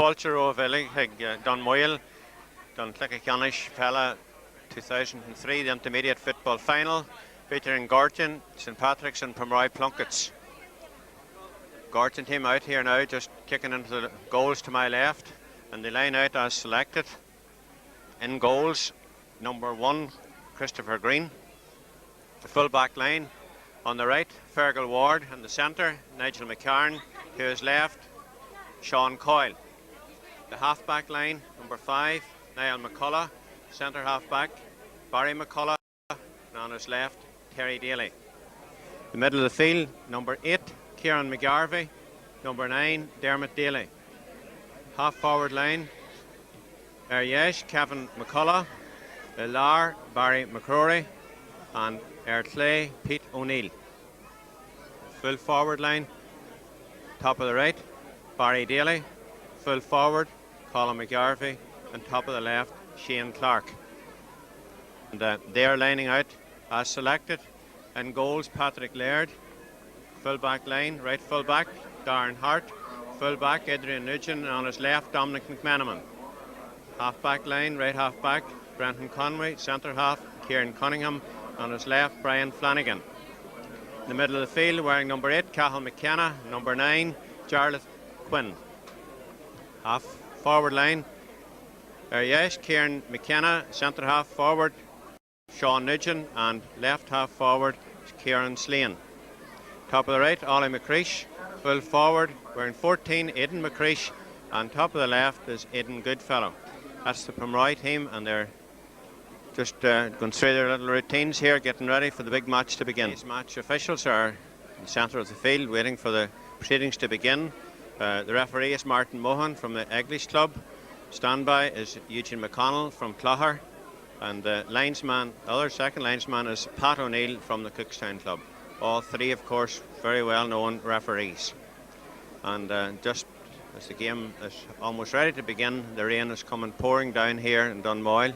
Culture of Dunmoyle, Dunmoyle Fella 2003, the intermediate football final, featuring Gortin, St Patrick's and Pomeroy Plunketts. Gortin team out here now, just kicking into the goals to my left, and the line out as selected. In goals, number 1, Christopher Greene. The full back line on the right, Fergal Ward, and the centre, Nigel McCarron. To his left, Sean Coyle. The half back line, number 5, Niall McCullagh. Centre half back, Barry McCullough, and on his left, Terry Daly. The middle of the field, number 8, Ciaran McGarvey. Number 9, Dermot Daly. Half forward line, Kevin McCullough. Ilar, Barry McCrory, and Clay, Pete O'Neill. Full forward line, top of the right, Barry Daly. Full forward, Colm McGarvey, and top of the left, Shane Clarke. And they are lining out as selected. In goals, Patrick Laird. Full back line, right full back, Darren Hart. Full back, Adrian Nugent, and on his left, Dominic McManaman. Half back line, right half back, Brenton Conway. Centre half, Kieran Cunningham. On his left, Brian Flanagan. In the middle of the field, wearing number 8, Cathal McKenna. Number 9, Jarlath Quinn. Half forward line, Kieran McKenna. Centre half forward, Sean Nugent, and left half forward, Kieran Slane. Top of the right, Ollie McCreesh. Full forward, wearing 14, Aidan McCreesh, and top of the left is Aidan Goodfellow. That's the Pomeroy team, and they're just going through their little routines here, getting ready for the big match to begin. These match officials are in the centre of the field, waiting for the proceedings to begin. The referee is Martin Mohan from the English Club. Standby is Eugene McConnell from Clogher, and the linesman, the other second linesman, is Pat O'Neill from the Cookstown Club. All three, of course, very well-known referees. And just as the game is almost ready to begin, the rain is coming pouring down here in Dunmoyle.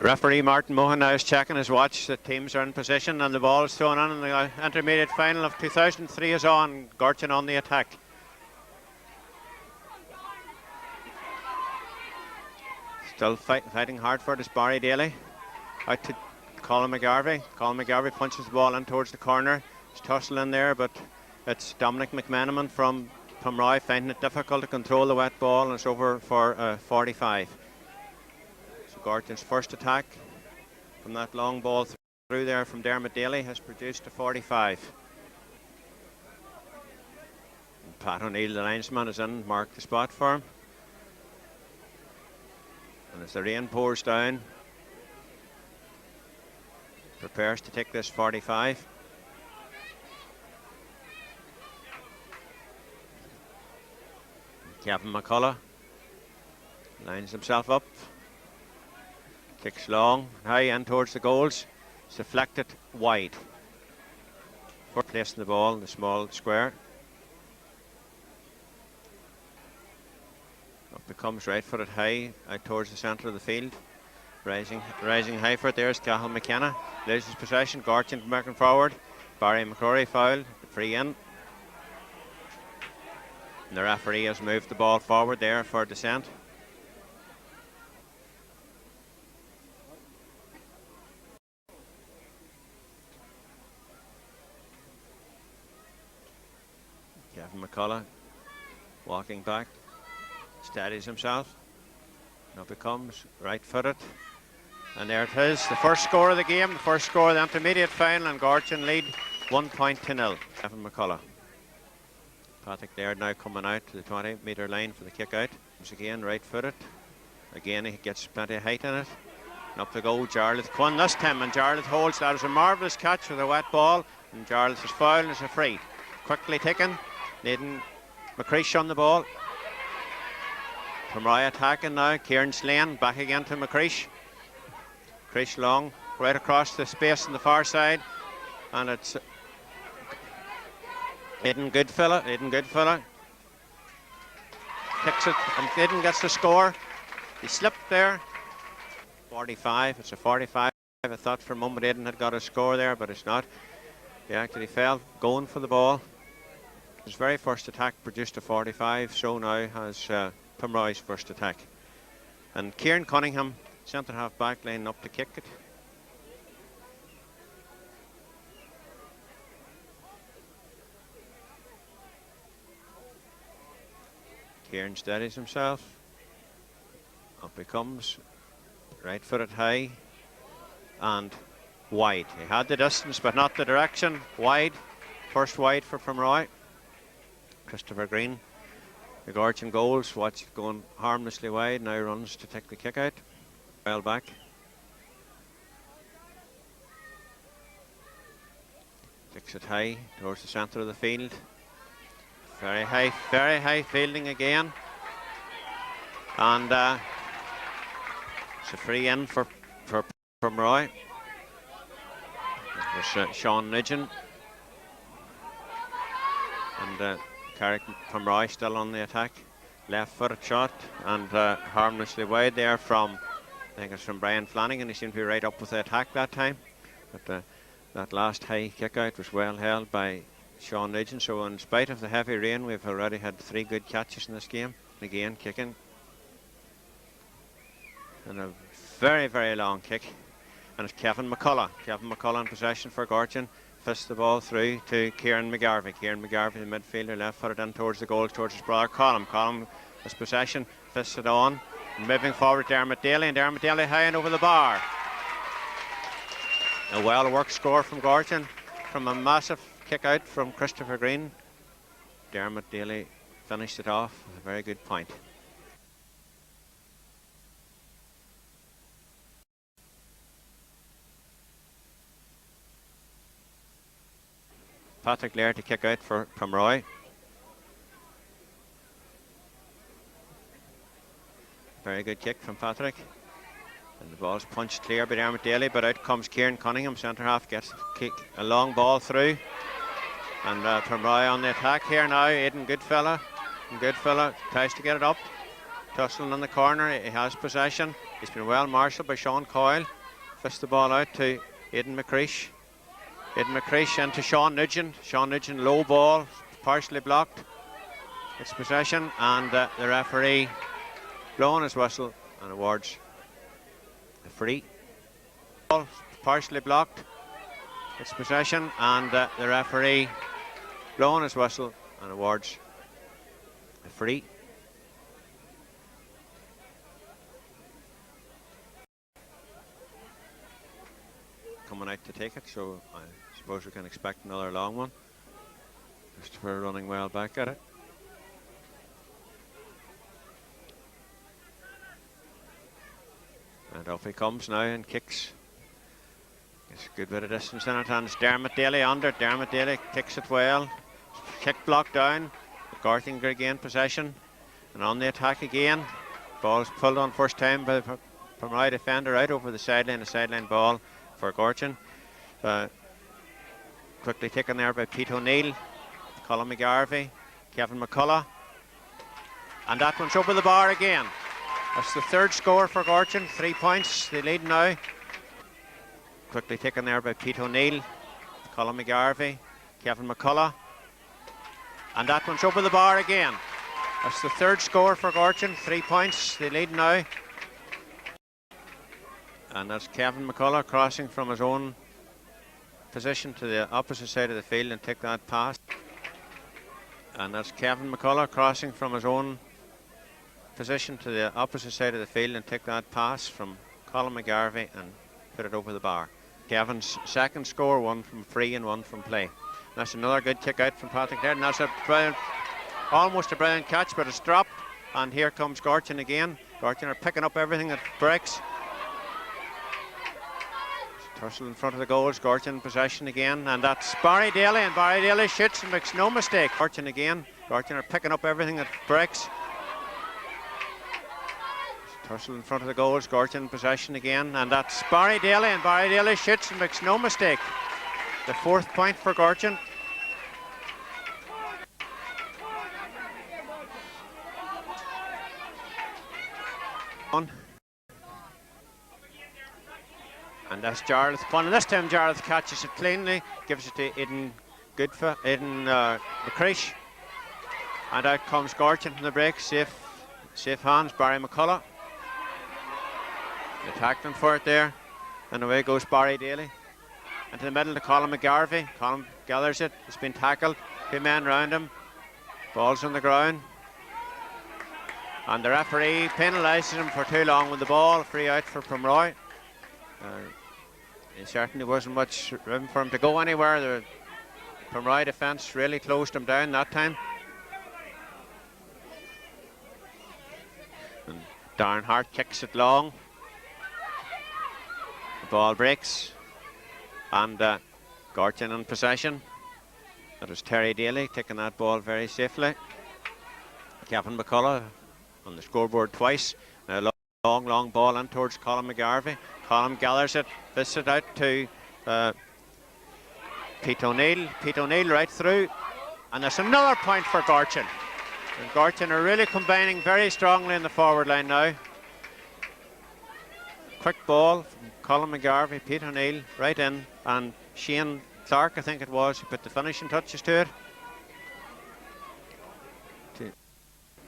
Referee Martin Mohan now is checking his watch. The teams are in position and the ball is thrown on, and the intermediate final of 2003 is on. Gortin on the attack. Still fighting hard for it is Barry Daly. Out to Colm McGarvey. Colm McGarvey punches the ball in towards the corner. It's tussling there, but it's Dominic McManaman from Pomeroy finding it difficult to control the wet ball, and it's over for 45. So Gorton's first attack from that long ball through there from Dermot Daly has produced a 45. And Pat O'Neill, the linesman, is in, marked the spot for him. And as the rain pours down, prepares to take this 45. Kevin McCullough lines himself up. Kicks long, high in towards the goals. It's deflected wide. For placing the ball in the small square. Up it comes, right footed high out towards the centre of the field. Rising high for it. There's Cahill McKenna. Loses possession. Gortin working forward. Barry McCrory foul. Free in. And the referee has moved the ball forward there for descent. Kevin McCullagh walking back. Steadies himself. And up it comes. Right footed. And there it is, the first score of the game, the first score of the intermediate final, and Gortin lead 1-0. Kevin McCullagh. Patrick Laird now coming out to the 20-metre line for the kick out. Once again, right footed. Again, he gets plenty of height in it. And up to go, Jarlath Quinn this time, and Jarlath holds. That is a marvellous catch with a wet ball, and Jarlath is fouled and it's a free. Quickly taken. Needing McCreesh on the ball. Pomeroy attacking now. Ciaran Slane back again to McCreesh. McCreesh long, right across the space on the far side. And it's Aidan Goodfella. Kicks it, and Aidan gets the score. He slipped there. 45, it's a 45. I thought for a moment Aidan had got a score there, but it's not. He actually fell going for the ball. His very first attack produced a 45, so now has Pomeroy's first attack. And Kieran Cunningham, centre half back, line up to kick it. Kieran steadies himself. Up he comes. Right footed high and wide. He had the distance but not the direction. Wide. First wide for Pomeroy. Christopher Greene. The Gortin goals. Watch it going harmlessly wide. Now runs to take the kick out. Well back. Kicks it high towards the centre of the field. Very high fielding again. And it's a free in for Pomeroy. There's Sean Nugent. And Carrick Pomeroy still on the attack. Left footed shot and harmlessly wide there from, I think it's from Brian Flanagan. He seemed to be right up with the attack that time. But that last high kick out was well held by Sean Nugent. So in spite of the heavy rain, we've already had 3 good catches in this game. Again, kicking. And a very long kick. And it's Kevin McCullagh. Kevin McCullagh in possession for Gortin. Fists the ball through to Ciaran McGarvey. Ciaran McGarvey, the midfielder, left footed in towards the goals, towards his brother Colm. Colm has possession, fists it on. Moving forward, Dermot Daly, and Dermot Daly high and over the bar. A well-worked score from Gortin from a massive kick out from Christopher Greene. Dermot Daly finished it off with a very good point. Patrick Laird to kick out for Pomeroy. Very good kick from Patrick. And the ball's punched clear by Dermot Daly, but out comes Ciaran Cunningham, centre half, gets a long ball through. And Pomeroy on the attack here now. Aidan Goodfella. And Goodfella tries to get it up. Tussling in the corner, he has possession. He's been well marshalled by Sean Coyle. Fists the ball out to Aidan McCreesh. Aidan McCreesh into Sean Nugent. Sean Nugent, low ball, partially blocked. It's possession, and the referee blowing his whistle and awards a free. Ball, partially blocked. It's possession, and the referee blowing his whistle and awards a free. Coming out to take it, so I suppose we can expect another long one. Christopher running well back at it. And off he comes now and kicks. Gets a good bit of distance in it, and it's Dermot Daly under. Dermot Daly kicks it well. Kick blocked down. Gortin again possession. And on the attack again. Ball's pulled on first time by Pomeroy defender out over the sideline, a sideline ball for Gortin. Quickly taken there by Pete O'Neill, Colm McGarvey, Kevin McCullagh. And that one's over the bar again. That's the third score for Gortin, 3 points, they lead now. Quickly taken there by Pete O'Neill, Colm McGarvey, Kevin McCullagh. And that one's over the bar again. That's the third score for Gortin, 3 points, they lead now. And that's Kevin McCullagh crossing from his own position to the opposite side of the field and take that pass. And that's Kevin McCullagh crossing from his own position to the opposite side of the field and take that pass from Colm McGarvey and put it over the bar. Kevin's second score, one from free and one from play. That's another good kick out from Patrick there, and that's a brilliant, almost a brilliant catch, but it's dropped. And here comes Gortin again. Gortin are picking up everything that breaks. Tussle in front of the goals, Gortin possession again, and that's Barry Daly, and Barry Daly shoots and makes no mistake. Gortin again, Gortin are picking up everything that breaks. Tussle in front of the goals, Gortin possession again, and that's Barry Daly, and Barry Daly shoots and makes no mistake. The 4th point for Gortin. And that's Jarlath fun, and this time Jarlath catches it cleanly, gives it to Aidan McCrory, and out comes Gortin from the break. Safe hands, Barry McCullagh. They tackling for it there, and away goes Barry Daly. Into the middle to Colm McGarvey. Colm gathers it, it's been tackled, 2 men round him, ball's on the ground. And the referee penalises him for too long with the ball, free out for Pomeroy. There certainly wasn't much room for him to go anywhere. The Pomeroy defence really closed him down that time. And Darren Hart kicks it long. The ball breaks. And Gortin in possession. That was Terry Daly taking that ball very safely. Kevin McCullagh on the scoreboard twice. Now long ball in towards Colm McGarvey. Colm gathers it, fits it out to Pete O'Neill. Pete O'Neill right through, and there's another point for Gortin. And Gortin are really combining very strongly in the forward line now. Quick ball from Colm McGarvey, Pete O'Neill right in, and Shane Clarke, I think it was, who put the finishing touches to it.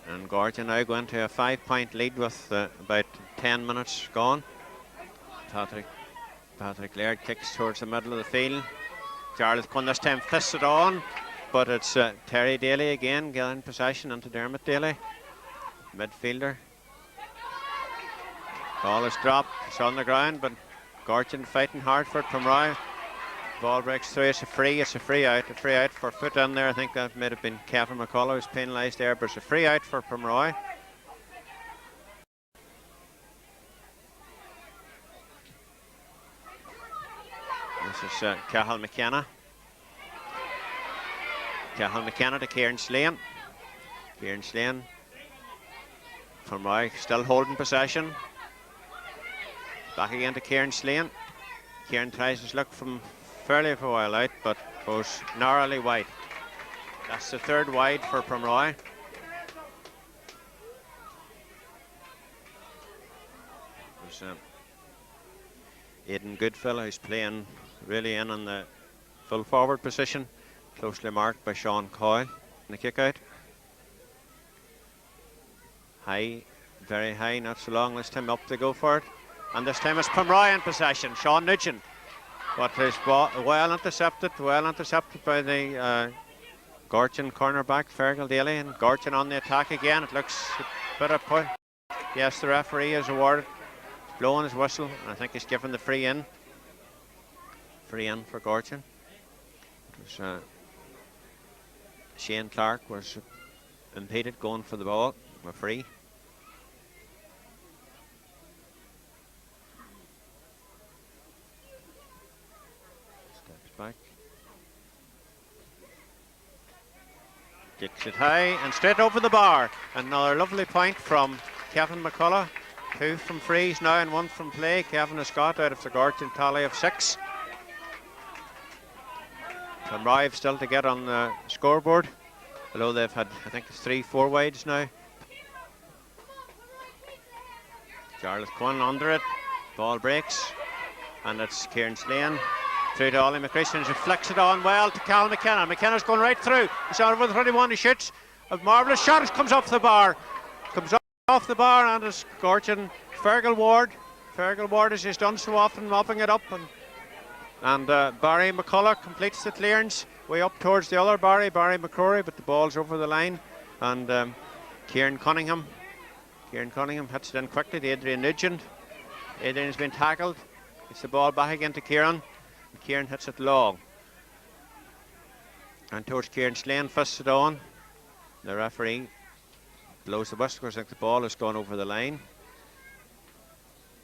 And Gortin now going to a 5-point lead with about 10 minutes gone. Patrick Laird kicks towards the middle of the field. Jarlath Quinn this time fists it on, but it's Terry Daly again getting possession into Dermot Daly, midfielder. Ball is dropped, it's on the ground, but Gortin fighting hard for it. Pomeroy. Ball breaks through, it's a free out for foot in there. I think that might have been Kevin McCullagh who's penalised there, but it's a free out for Pomeroy. This is Cathal McKenna. Cathal McKenna to Ciaran Slane. Ciaran Slane. Pomeroy still holding possession. Back again to Ciaran Slane. Ciaran tries his luck from fairly for a while out, but goes narrowly wide. That's the 3rd wide for Pomeroy. There's Aidan Goodfellow, who's playing really in on the full forward position, closely marked by Sean Coyle. And the kick out. High, very high, not so long this time, up they go for it. And this time it's Pomeroy in possession, Sean Nugent. But his ball well intercepted by the Gortin cornerback, Fergal Daly, and Gortin on the attack again. It looks a bit of push. Yes, the referee is awarded. He's blowing his whistle, and I think he's given the free in. Free in for Gortin. It was, Shane Clarke was impeded going for the ball. A free. Back. Kicks it high and straight over the bar. Another lovely point from Kevin McCullagh. 2 from frees now and 1 from play. Kevin has got out of the Gortin tally of 6. Pomeroy still to get on the scoreboard, although they've had, I think it's 3-4 wides now. Charles Quinn under it, ball breaks, and it's Ciaran Slane through to Ollie McChrystal. He flicks it on well to Cal McKenna. McKenna's going right through. He's out over the 31. He shoots a marvellous shot. It comes off the bar. Comes off the bar, and it's Gorton. Fergal Ward. Fergal Ward, as he's done so often, mopping it up, and Barry McCullagh completes the clearance way up towards the other Barry McCrory, but the ball's over the line, and Ciaran Cunningham hits it in quickly to Adrian Nugent. Adrian's been tackled. Gets the ball back again to Ciaran. Ciaran hits it long. And towards Ciaran Slane, fists it on. The referee blows the whistle because I think the ball has gone over the line.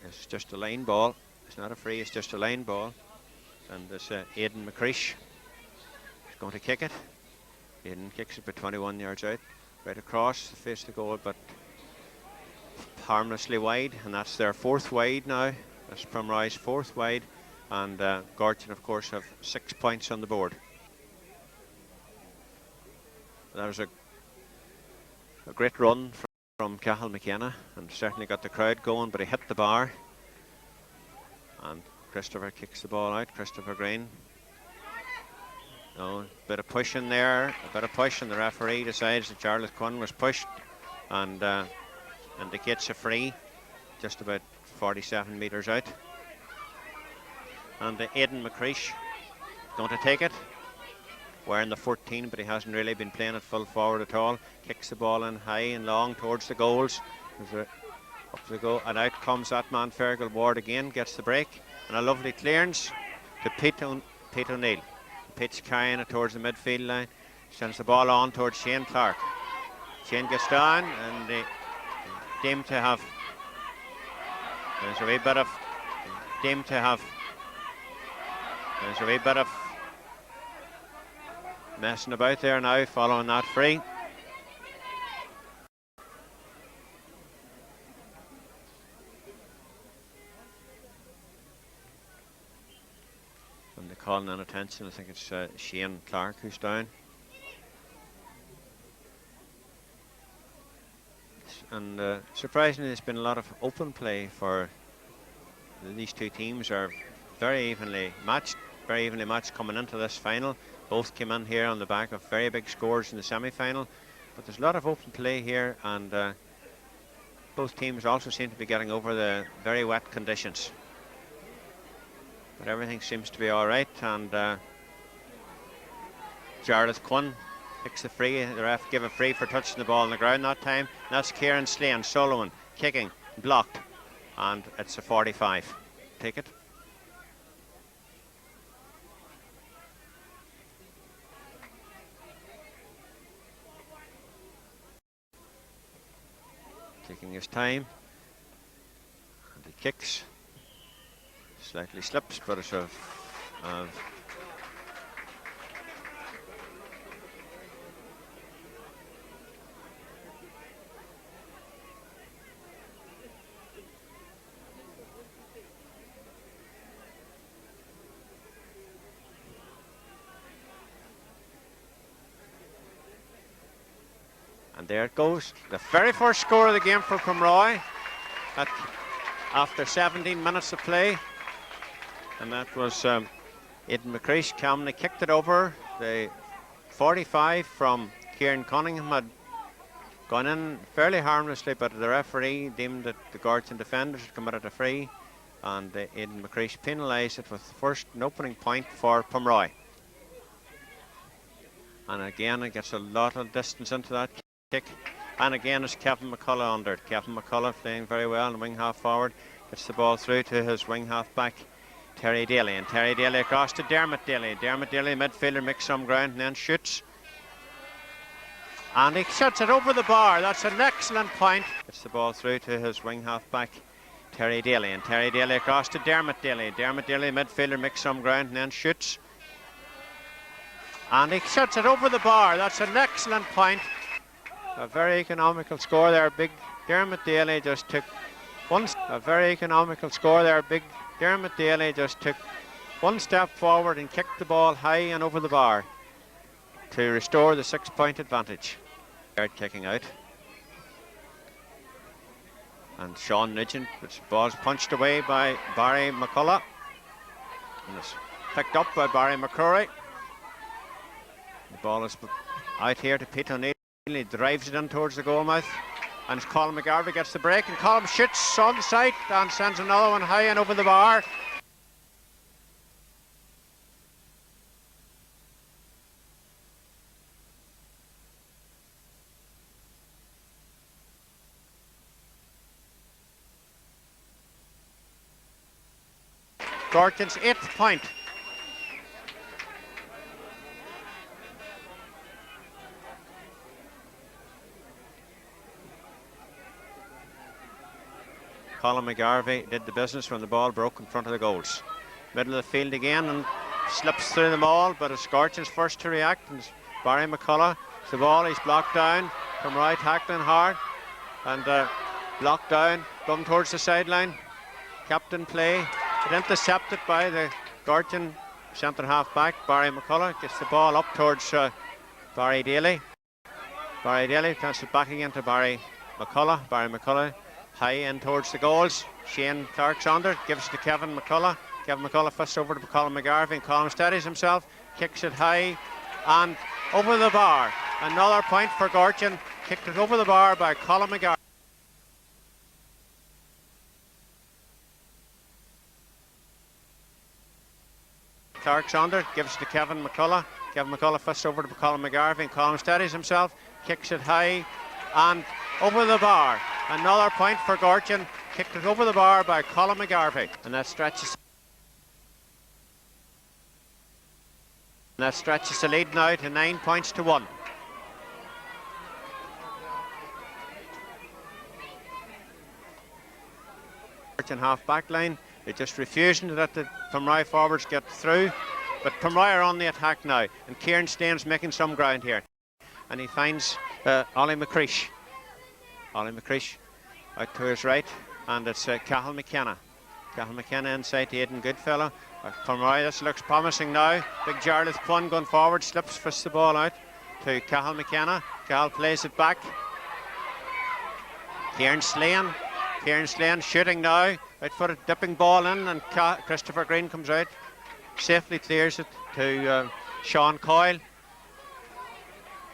It's just a line ball. It's not a free, it's just a line ball. And this Aidan McCreish is going to kick it. Aidan kicks it by 21 yards out. Right across the face of the goal, but harmlessly wide, and that's their 4th wide now. That's Pomeroy's 4th wide, and Gorton, of course, have 6 points on the board. That was a great run from Cathal McKenna, and certainly got the crowd going, but he hit the bar, and Christopher kicks the ball out. Christopher Greene. A bit of push in there, and the referee decides that Charles Quinn was pushed, and indicates a free just about 47 metres out. And Aidan McCreish going to take it, wearing the 14, but he hasn't really been playing it full forward at all. Kicks the ball in high and long towards the goals. Up the goal, and out comes that man Fergal Ward again, gets the break, and a lovely clearance to Pete O'Neill. Pete's carrying it towards the midfield line, sends the ball on towards Shane Clarke. Shane gets down, and they deemed to have, there's a wee bit of messing about there now following that free. And they're calling an attention. I think it's Shane Clarke who's down. And surprisingly, there's been a lot of open play for these two teams. Are very evenly matched coming into this final. Both came in here on the back of very big scores in the semi-final, but there's a lot of open play here, and both teams also seem to be getting over the very wet conditions. But everything seems to be all right, and Charles Quinn picks the free. The ref gave a free for touching the ball on the ground that time. That's Ciaran Slane, Solomon, kicking, blocked, and it's a 45. Take it. Taking his time, and he kicks. Slightly slips, but it's a and there it goes. The very first score of the game for Pomeroy after 17 minutes of play. And that was Aidan McCreish. Calmly kicked it over. The 45 from Ciaran Cunningham had gone in fairly harmlessly, but the referee deemed that the Gortin defenders had committed a free, and Aidan McCreish penalised it with first an opening point for Pomeroy. And again, it gets a lot of distance into that kick. And again, it's Kevin McCullagh under it. Kevin McCullagh playing very well in the wing half forward. Gets the ball through to his wing half back, Terry Daly, and Terry Daly across to Dermot Daly. Dermot Daly, midfielder, makes some ground and then shoots. And he shoots it over the bar. That's an excellent point. Gets the ball through to his wing half back, Terry Daly, and Terry Daly across to Dermot Daly. Dermot Daly, midfielder, makes some ground and then shoots. And he shoots it over the bar. That's an excellent point. A very economical score there. Big Dermot Daly just took A very economical score there. Big Dermot Daly just took one step forward and kicked the ball high and over the bar to restore the 6-point advantage. Kicking out. And Sean Nugent, which ball's punched away by Barry McCullagh. And it's picked up by Barry McCrory. The ball is out here to Pete O'Neill. He drives it in towards the goal mouth. And Colm McGarvey gets the break, and Colm shoots on sight and sends another one high and over the bar. Gorton's 8th point. Colm McGarvey did the business when the ball broke in front of the goals. Middle of the field again and slips through them all, but it's Gorton's first to react, and Barry McCullagh. The ball, he's blocked down. Pomeroy tackling hard and blocked down, come towards the sideline. Captain play, but intercepted by the Gorton centre half back. Barry McCullagh gets the ball up towards Barry Daly. Barry Daly turns it back again to Barry McCullagh. Barry McCullagh high in towards the goals. Shane Clarke's under, gives it to Kevin McCullagh. Kevin McCullagh fists over to Colm McGarvey, and Colm steadies himself, kicks it high and over the bar. Another point for Gorton, kicked it over the bar by Colm McGarvey. Clarke's under, gives it to Kevin McCullagh. Kevin McCullagh fists over to Colm McGarvey, and Colm steadies himself, kicks it high and over the bar. Another point for Gorton, kicked it over the bar by Colm McGarvey, and that stretches the lead now to 9 points to 1. Gorton half back line, they're just refusing to let the Pomeroy forwards get through, but Pomeroy are on the attack now, and Ciaran Staines making some ground here, and he finds Ollie McCreesh. Ollie McCreesh out to his right, and it's Cathal McKenna. Cathal McKenna inside to Aidan Goodfellow. Pomeroy, this looks promising now. Big Jarlath Quinn going forward, slips, fists the ball out to Cathal McKenna. Cathal plays it back. Ciaran Slane shooting now. Right footed, dipping ball in, and Christopher Greene comes out. Safely clears it to Sean Coyle.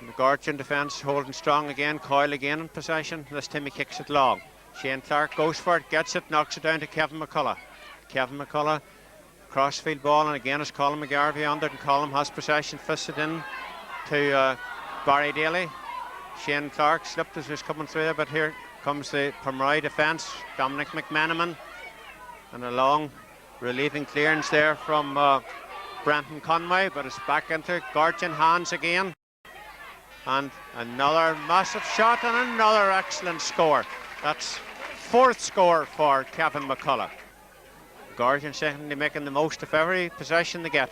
The Gorton defence holding strong again. Coyle again in possession. This time he kicks it long. Shane Clarke goes for it, gets it, knocks it down to Kevin McCullagh. Kevin McCullagh, crossfield ball, and again it's Colm McGarvey under, and Colm has possession, fists it in to Barry Daly. Shane Clarke slipped as he was coming through there, but here comes the Pomeroy defence. Dominic McMenamin, and a long relieving clearance there from Brenton Conway, but it's back into Gorton hands again. And another massive shot and another excellent score. That's 4th score for Kevin McCullagh. Gorton secondly making the most of every possession they get.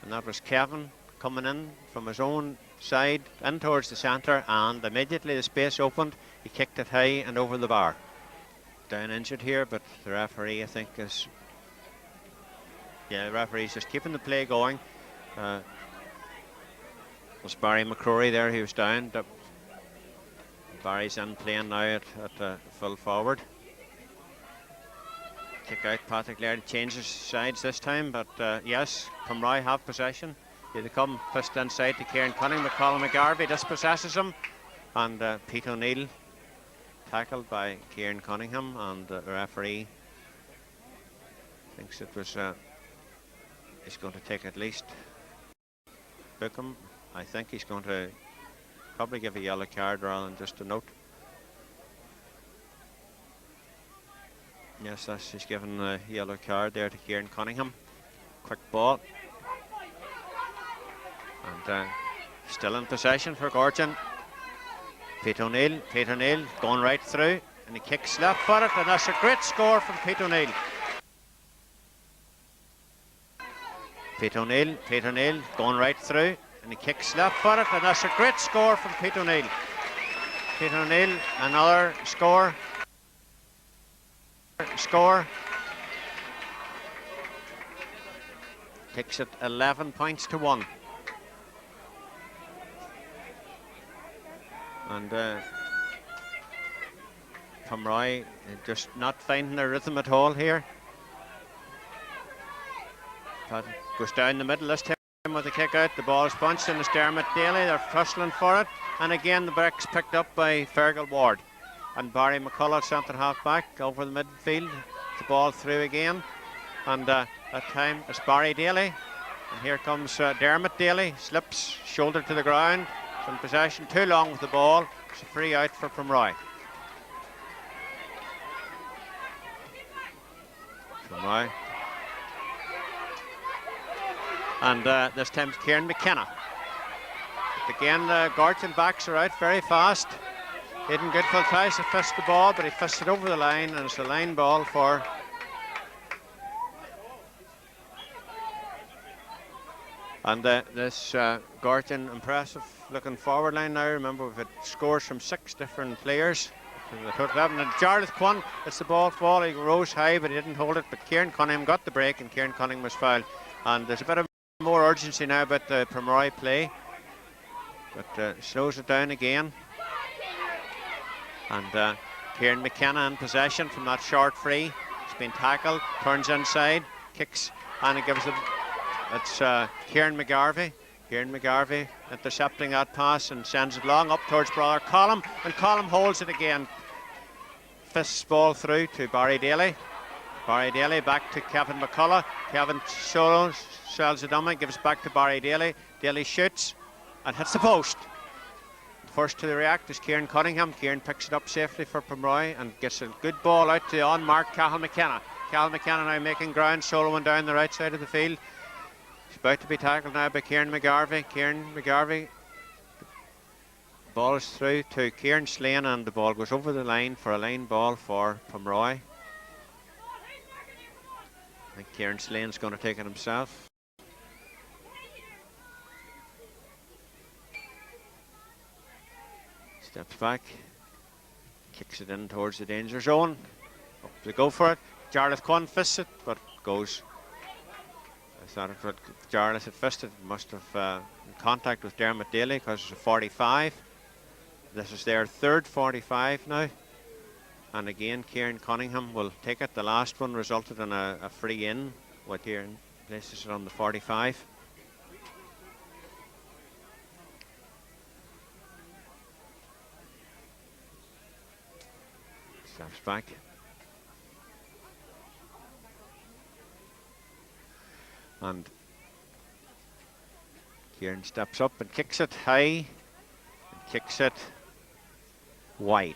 And that was Kevin coming in from his own side in towards the centre, and immediately the space opened, he kicked it high and over the bar. Down injured here, but the referee I think is... Yeah, the referee's just keeping the play going. Was Barry McCrory there, he was down. Barry's in playing now at full forward. Kick out, Patrick Laird changes sides this time, but yes, Pomeroy have possession. They come fist inside to Ciaran Cunningham, but Colm McGarvey dispossesses him, and Pete O'Neill tackled by Ciaran Cunningham, and the referee thinks it was he's going to take at least book him. I think he's going to probably give a yellow card rather than just a note. Yes, he's given a yellow card there to Ciaran Cunningham. Quick ball. And still in possession for Gorton. Pete O'Neill going right through, and he kicks left footed, and that's a great score from Pete O'Neill. Pete O'Neill going right through, and he kicks left footed, and that's a great score from Pete O'Neill. Pete O'Neill, another score. score. Takes it 11 points to 1. And Pomeroy just not finding their rhythm at all here. But goes down the middle this time with the kick out. The ball's punched and it's Dermot Daly. They're tussling for it. And again the break's picked up by Fergal Ward. And Barry McCullagh, centre half back, over the midfield. The ball through again. And that time it's Barry Daly. And here comes Dermot Daly. Slips, shoulder to the ground. In possession, too long with the ball. It's a free out for Pomeroy. And this time it's Ciaran McKenna. But again, Gortin backs are out very fast. Aidan Goodfellow tries to fist the ball, but he fists it over the line, and it's a line ball for and this Gortin impressive looking forward line now. Remember, we've had scores from 6 different players. The total 11. And Jarlath Quinn, it's the ball fall. He rose high, but he didn't hold it. But Ciaran Cunningham got the break, and Ciaran Cunningham was fouled. And there's a bit of more urgency now about the Pomeroy play, but slows it down again. And Ciaran McKenna in possession from that short free. He's been tackled, turns inside, kicks, and it gives it. It's Ciaran McGarvey. Ciaran McGarvey intercepting that pass and sends it long up towards brother Colm, and Colm holds it again. Fists ball through to Barry Daly. Barry Daly back to Kevin McCullagh. Kevin solo sells the dummy, gives it back to Barry Daly. Daly shoots and hits the post. First to the react is Ciaran Cunningham. Ciaran picks it up safely for Pomeroy and gets a good ball out to the unmarked Cathal McKenna. Cathal McKenna now making ground, soloing down the right side of the field. He's about to be tackled now by Ciaran McGarvey. Ciaran McGarvey. The ball is through to Ciaran Slane, and the ball goes over the line for a line ball for Pomeroy. I think Ciaran Slane's going to take it himself. Steps back, kicks it in towards the danger zone. Up to go for it. Jarlath Quinn fists it, but goes. I thought if Jarlath had fisted, it must have in contact with Dermot Daly, because it's a 45. This is their third 45 now. And again, Ciaran Cunningham will take it. The last one resulted in a free in. What Ciaran places it on the 45. Steps back. And Ciaran steps up and kicks it high. And kicks it wide.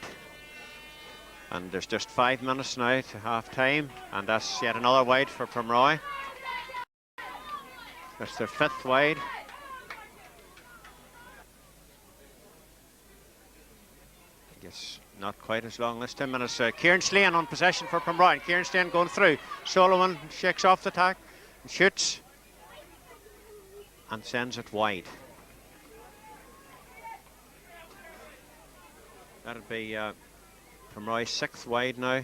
And there's just 5 minutes now to half time, and that's yet another wide for Pomeroy. That's their 5th wide. I guess not quite as long this time, and it's Ciaran Slane on possession for Pomeroy. And Ciaran Slane going through. Solomon shakes off the tack and shoots and sends it wide. That'll be Pomeroy's 6th wide now,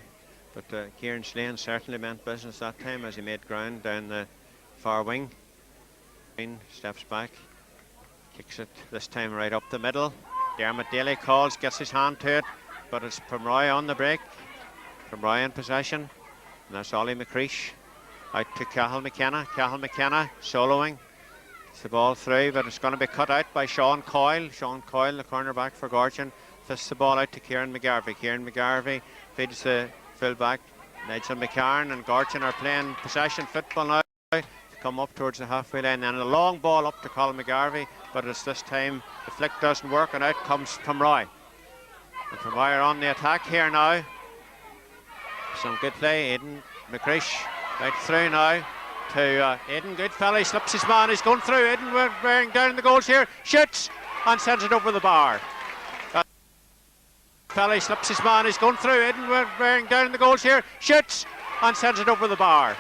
but Ciaran Slane certainly meant business that time as he made ground down the far wing. Steps back, kicks it this time right up the middle. Dermot Daly calls, gets his hand to it, but it's Pomeroy on the break. Pomeroy in possession, and that's Ollie McCreesh. Out to Cathal McKenna. Cathal McKenna soloing. It's the ball through, but it's going to be cut out by Sean Coyle. Sean Coyle, the cornerback for Gortin, fists the ball out to Ciaran McGarvey. Ciaran McGarvey feeds the full back. Nigel McCarron and Gortin are playing possession football now. Come up towards the halfway line, and a long ball up to Colm McGarvey, but it's this time the flick doesn't work, and out comes Pomeroy. And Pomeroy are on the attack here now. Some good play. Aidan McCreesh right through now to Aidan Goodfellow. He slips his man, he's going through. Aidan wearing down the goals here, shoots and sends it over the bar. Goodfellow slips his man, he's going through. Aidan wearing down the goals here, shoots and sends it over the bar.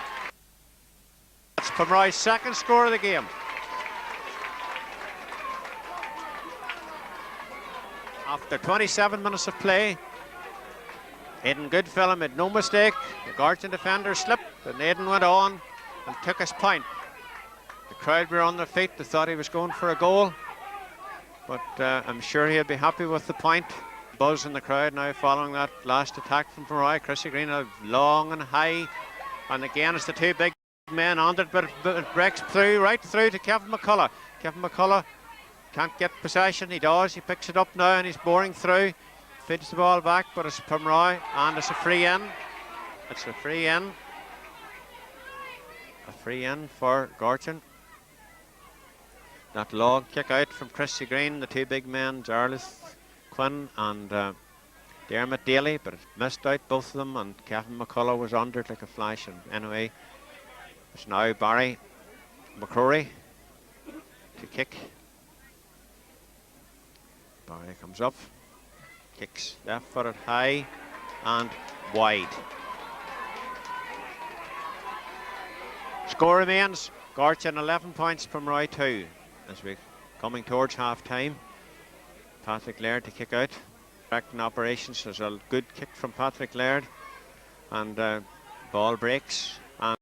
That's Pomeroy's 2nd score of the game. After 27 minutes of play, Aidan Goodfellow made no mistake. The Gortin defender slipped and Aidan went on and took his point. The crowd were on their feet. They thought he was going for a goal, but I'm sure he'll be happy with the point. Buzz in the crowd now following that last attack from Pomeroy. Chrissy Greene long and high, and again it's the two big men on it, but it breaks through, right through to Kevin McCullagh. Kevin McCullagh can't get possession. He does. He picks it up now and he's boring through. Feeds the ball back, but it's Pomeroy, and it's a free in. It's a free in. A free in for Gortin. That long kick out from Chrissy Greene, the two big men, Jarlath Quinn and Dermot Daly, but it missed out both of them, and Kevin McCullagh was under it like a flash. And anyway, it's now Barry McCrory to kick. Barry comes up, kicks left-footed high and wide. Score remains Gortin 11 points, Pomeroy 2 as we're coming towards half-time. Patrick Laird to kick out. Correcting operations. There's a good kick from Patrick Laird, and ball breaks, and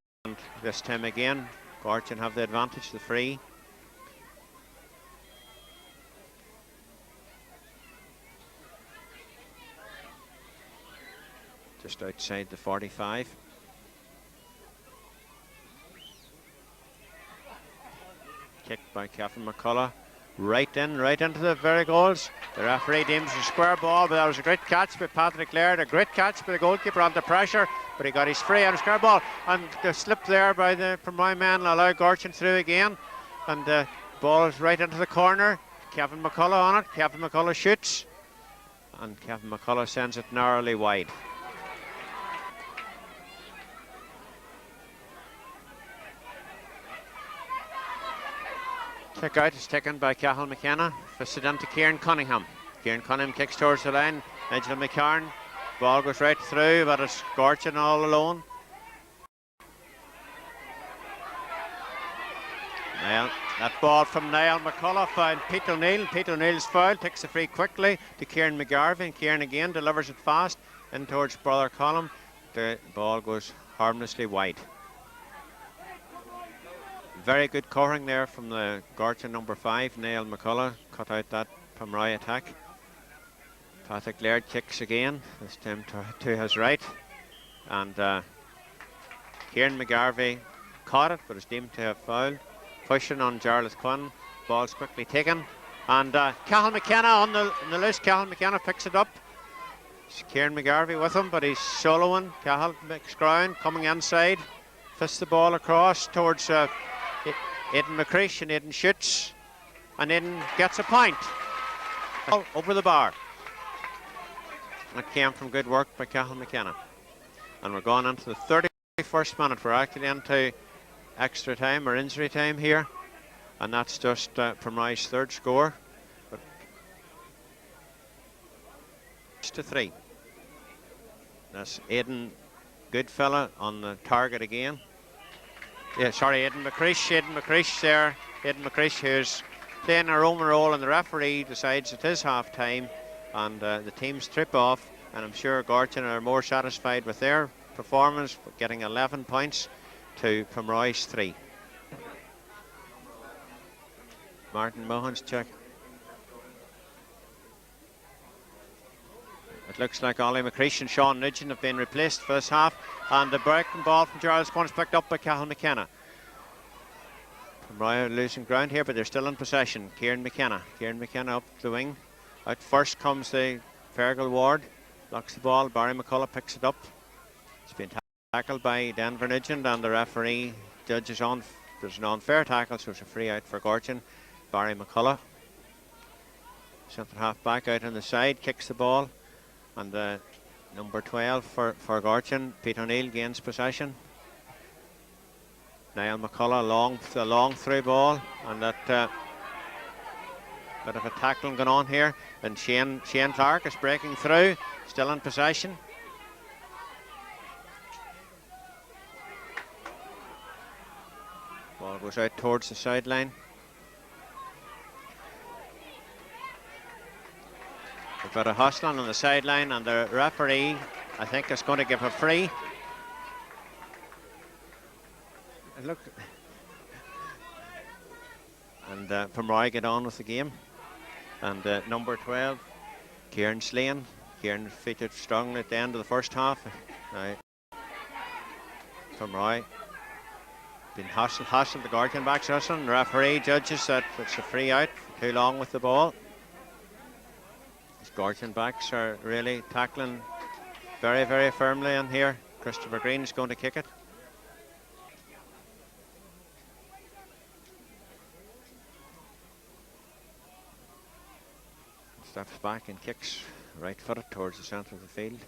this time again Gortin have the advantage, the free. Just outside the 45. Kicked by Kevin McCullagh. Right into the very goals. The referee deems a square ball, but that was a great catch by Patrick Laird. A great catch by the goalkeeper under pressure, but he got his free on a square ball. And the slip there by from my man allowed Gortin through again. And the ball is right into the corner. Kevin McCullagh on it. Kevin McCullagh shoots. And Kevin McCullagh sends it narrowly wide. Kick out is taken by Cathal McKenna, fisted into Ciaran Cunningham. Ciaran Cunningham kicks towards the line. Nigel McCarron. Ball goes right through, but it's Gortin all alone. Niall, that ball from Niall McCullagh found Pete O'Neill. Pete O'Neill's foul, takes the free quickly to Ciaran McGarvey, and Ciaran again delivers it fast in towards brother Colm. The ball goes harmlessly wide. Very good covering there from the Gortin number 5, Niall McCullagh, cut out that Pomeroy attack. Patrick Laird kicks again, this time to his right, and Ciaran McGarvey caught it, but is deemed to have fouled. Pushing on Jarlath Quinn, ball's quickly taken, and Cathal McKenna on the loose. Cathal McKenna picks it up. It's Ciaran McGarvey with him, but he's soloing. Cathal makes ground, coming inside, fists the ball across towards Aidan McCreish, and Aidan shoots, and Aidan gets a point over the bar. That came from good work by Cathal McKenna. And we're going into the 31st minute. We're actually into extra time or injury time here, and that's just Pomeroy's third score. But 6-3. That's Aidan Goodfellow on the target again. Yeah, sorry, Aidan McCreish. Aidan McCreish there. Aidan McCreish, who's playing a roaming role, and the referee decides it is half time, and the teams trip off. And I'm sure Gortin are more satisfied with their performance, getting 11 points to Pomeroy's 3. Martin Mohan's check. It looks like Ollie McCreish and Sean Nugent have been replaced for this half, and the breaking ball from Jarlath Quinn is picked up by Cathal McKenna. Pomeroy are losing ground here, but they're still in possession. Ciaran McKenna. Ciaran McKenna up the wing. Out first comes the Fergal ward. Blocks the ball. Barry McCullagh picks it up. It's been tackled by Denver Nugent, and the referee judges on. There's an unfair tackle, so it's a free out for Gortin. Barry McCullagh. Centre half back out on the side. Kicks the ball. And number 12 for Gortin, Pete O'Neill, gains possession. Niall McCullagh, the long through ball, and that bit of a tackling going on here. And Shane Clarke is breaking through, still in possession. Ball goes out towards the sideline. We've got a hustling on the sideline, and the referee I think it's going to give a free. Look, and Pomeroy get on with the game. And number 12, Ciaran Slane. Ciaran featured strongly at the end of the first half. Now, Pomeroy been hustled the Gortin backs hustling. The referee judges that it's a free out, too long with the ball. These Gortin backs are really tackling very, very firmly in here. Christopher Greene is going to kick it. Steps back and kicks right footed towards the centre of the field.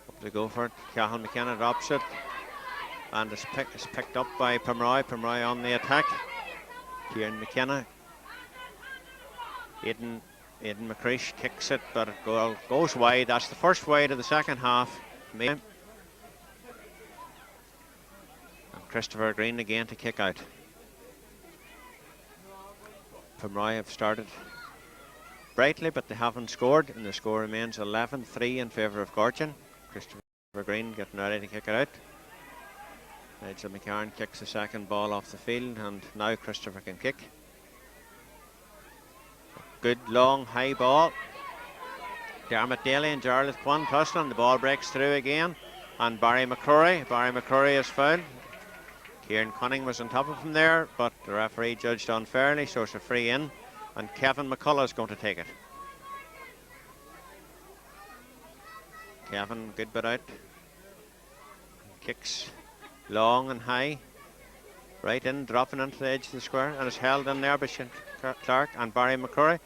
Up to go for it. Cathal McKenna drops it. And it's picked up by Pomeroy. Pomeroy on the attack. Ciaran McKenna. Aidan McCreesh kicks it, but it goes wide. That's the first wide of the second half. And Christopher Greene again to kick out. Pomeroy have started brightly, but they haven't scored, and the score remains 11-3 in favour of Gortin. Christopher Greene getting ready to kick it out. Nigel McCarron kicks the second ball off the field, and now Christopher can kick. Good long high ball. Dermot Daly and Gerald Quinn tussling. The ball breaks through again, and Barry McCrory is fouled. Kieran Cunning was on top of him there, but the referee judged unfairly, so it's a free in, and Kevin McCullagh is going to take it. Kevin, good bit out. Kicks long and high, right in, dropping into the edge of the square, and it's held in there by Clarke and Barry McCrory.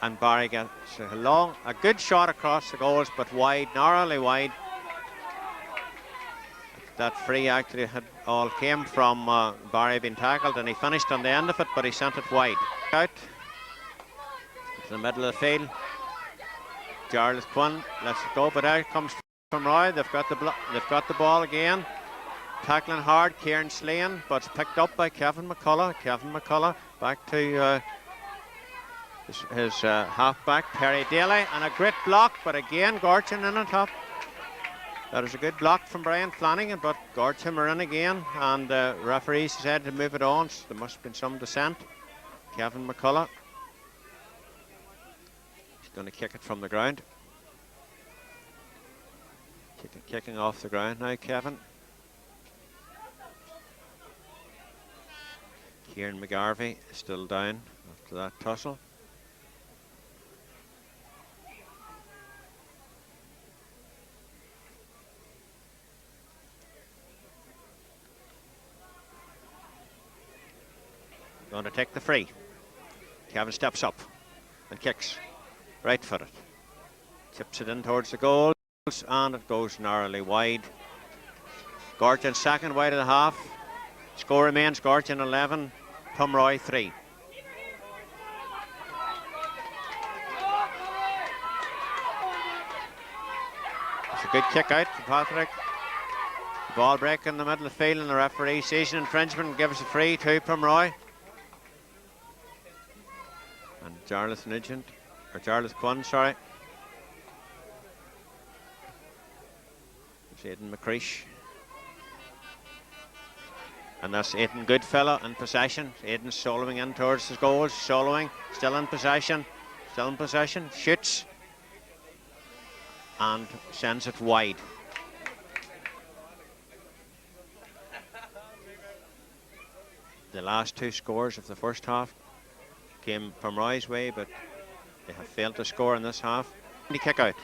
And Barry gets a good shot across the goals, but wide, narrowly wide. That free actually all came from Barry being tackled, and he finished on the end of it, but he sent it wide. Out to the middle of the field. Charles Quinn lets it go, but out comes Pomeroy. They've got the ball again. Tackling hard, Ciaran Slane, but it's picked up by Kevin McCullagh. Kevin McCullagh back to his half-back, Perry Daly, and a great block, but again Gortin in on top. That is a good block from Brian Flanagan, but Gortin are in again, and the referee said to move it on, so there must have been some dissent. Kevin McCullagh. He's going to kick it from the ground. Kicking off the ground now, Kevin. Ciaran McGarvey is still down after that tussle. Going to take the free. Kevin steps up and kicks. Right footed. Tips it in towards the goals, and it goes narrowly wide. Gortin second wide of the half. Score remains Gortin 11, Pomeroy 3. It's a good kick out for Patrick. The ball break in the middle of the field, and the referee sees an infringement and gives a free to Pomeroy. And Charles Quinn, sorry. It's Aidan McCreesh. And that's Aidan Goodfellow in possession. Aidan soloing in towards his goals. Soloing, still in possession. Shoots. And sends it wide. The last two scores of the first half came Pomeroy's way, but they have failed to score in this half. The kick out.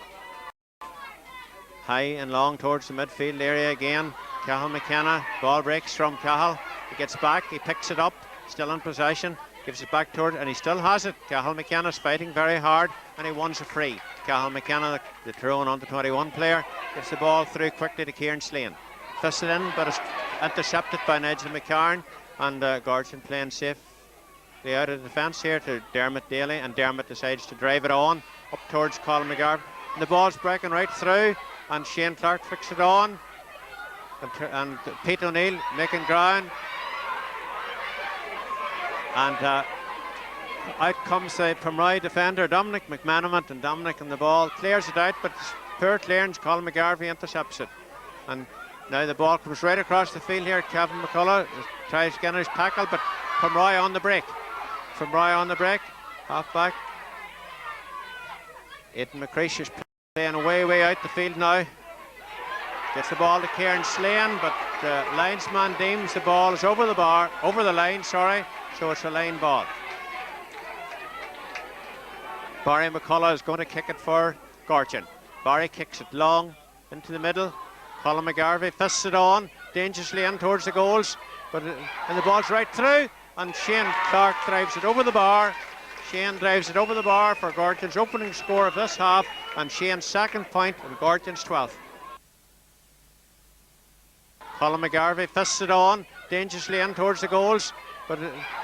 High and long towards the midfield area again. Cathal McKenna, ball breaks from Cathal. He gets back, he picks it up, still in possession, gives it back toward, and he still has it. Cathal McKenna's fighting very hard, and he wins a free. Cathal McKenna, the Tyrone under 21 player, gives the ball through quickly to Ciaran Slane. Fists it in, but it's intercepted by Nigel McCarron, and Gortin playing safe. They out of defence here to Dermot Daly, and Dermot decides to drive it on up towards Colm McGarvey. And the ball's breaking right through, and Shane Clarke flicks it on, and Pete O'Neill making ground, and out comes the Pomeroy defender Dominic McManamont, and Dominic on the ball clears it out, but poor clearance. Colm McGarvey intercepts it. And now the ball comes right across the field here. Kevin McCullagh tries to get his tackle, but Pomeroy on the break. Pomeroy on the break. Half back. Aidan McCreesh is playing way out the field now. Gets the ball to Ciaran Slane, but the linesman deems the ball is over the line, sorry, so it's a line ball. Barry McCullagh is going to kick it for Gortin. Barry kicks it long into the middle. Colm McGarvey fists it on, dangerously in towards the goals, and the ball's right through, and Clarke drives it over the bar. Shane drives it over the bar for Gorton's opening score of this half, and Shane's second point and Gorton's 12th. Colm McGarvey fists it on, dangerously in towards the goals, and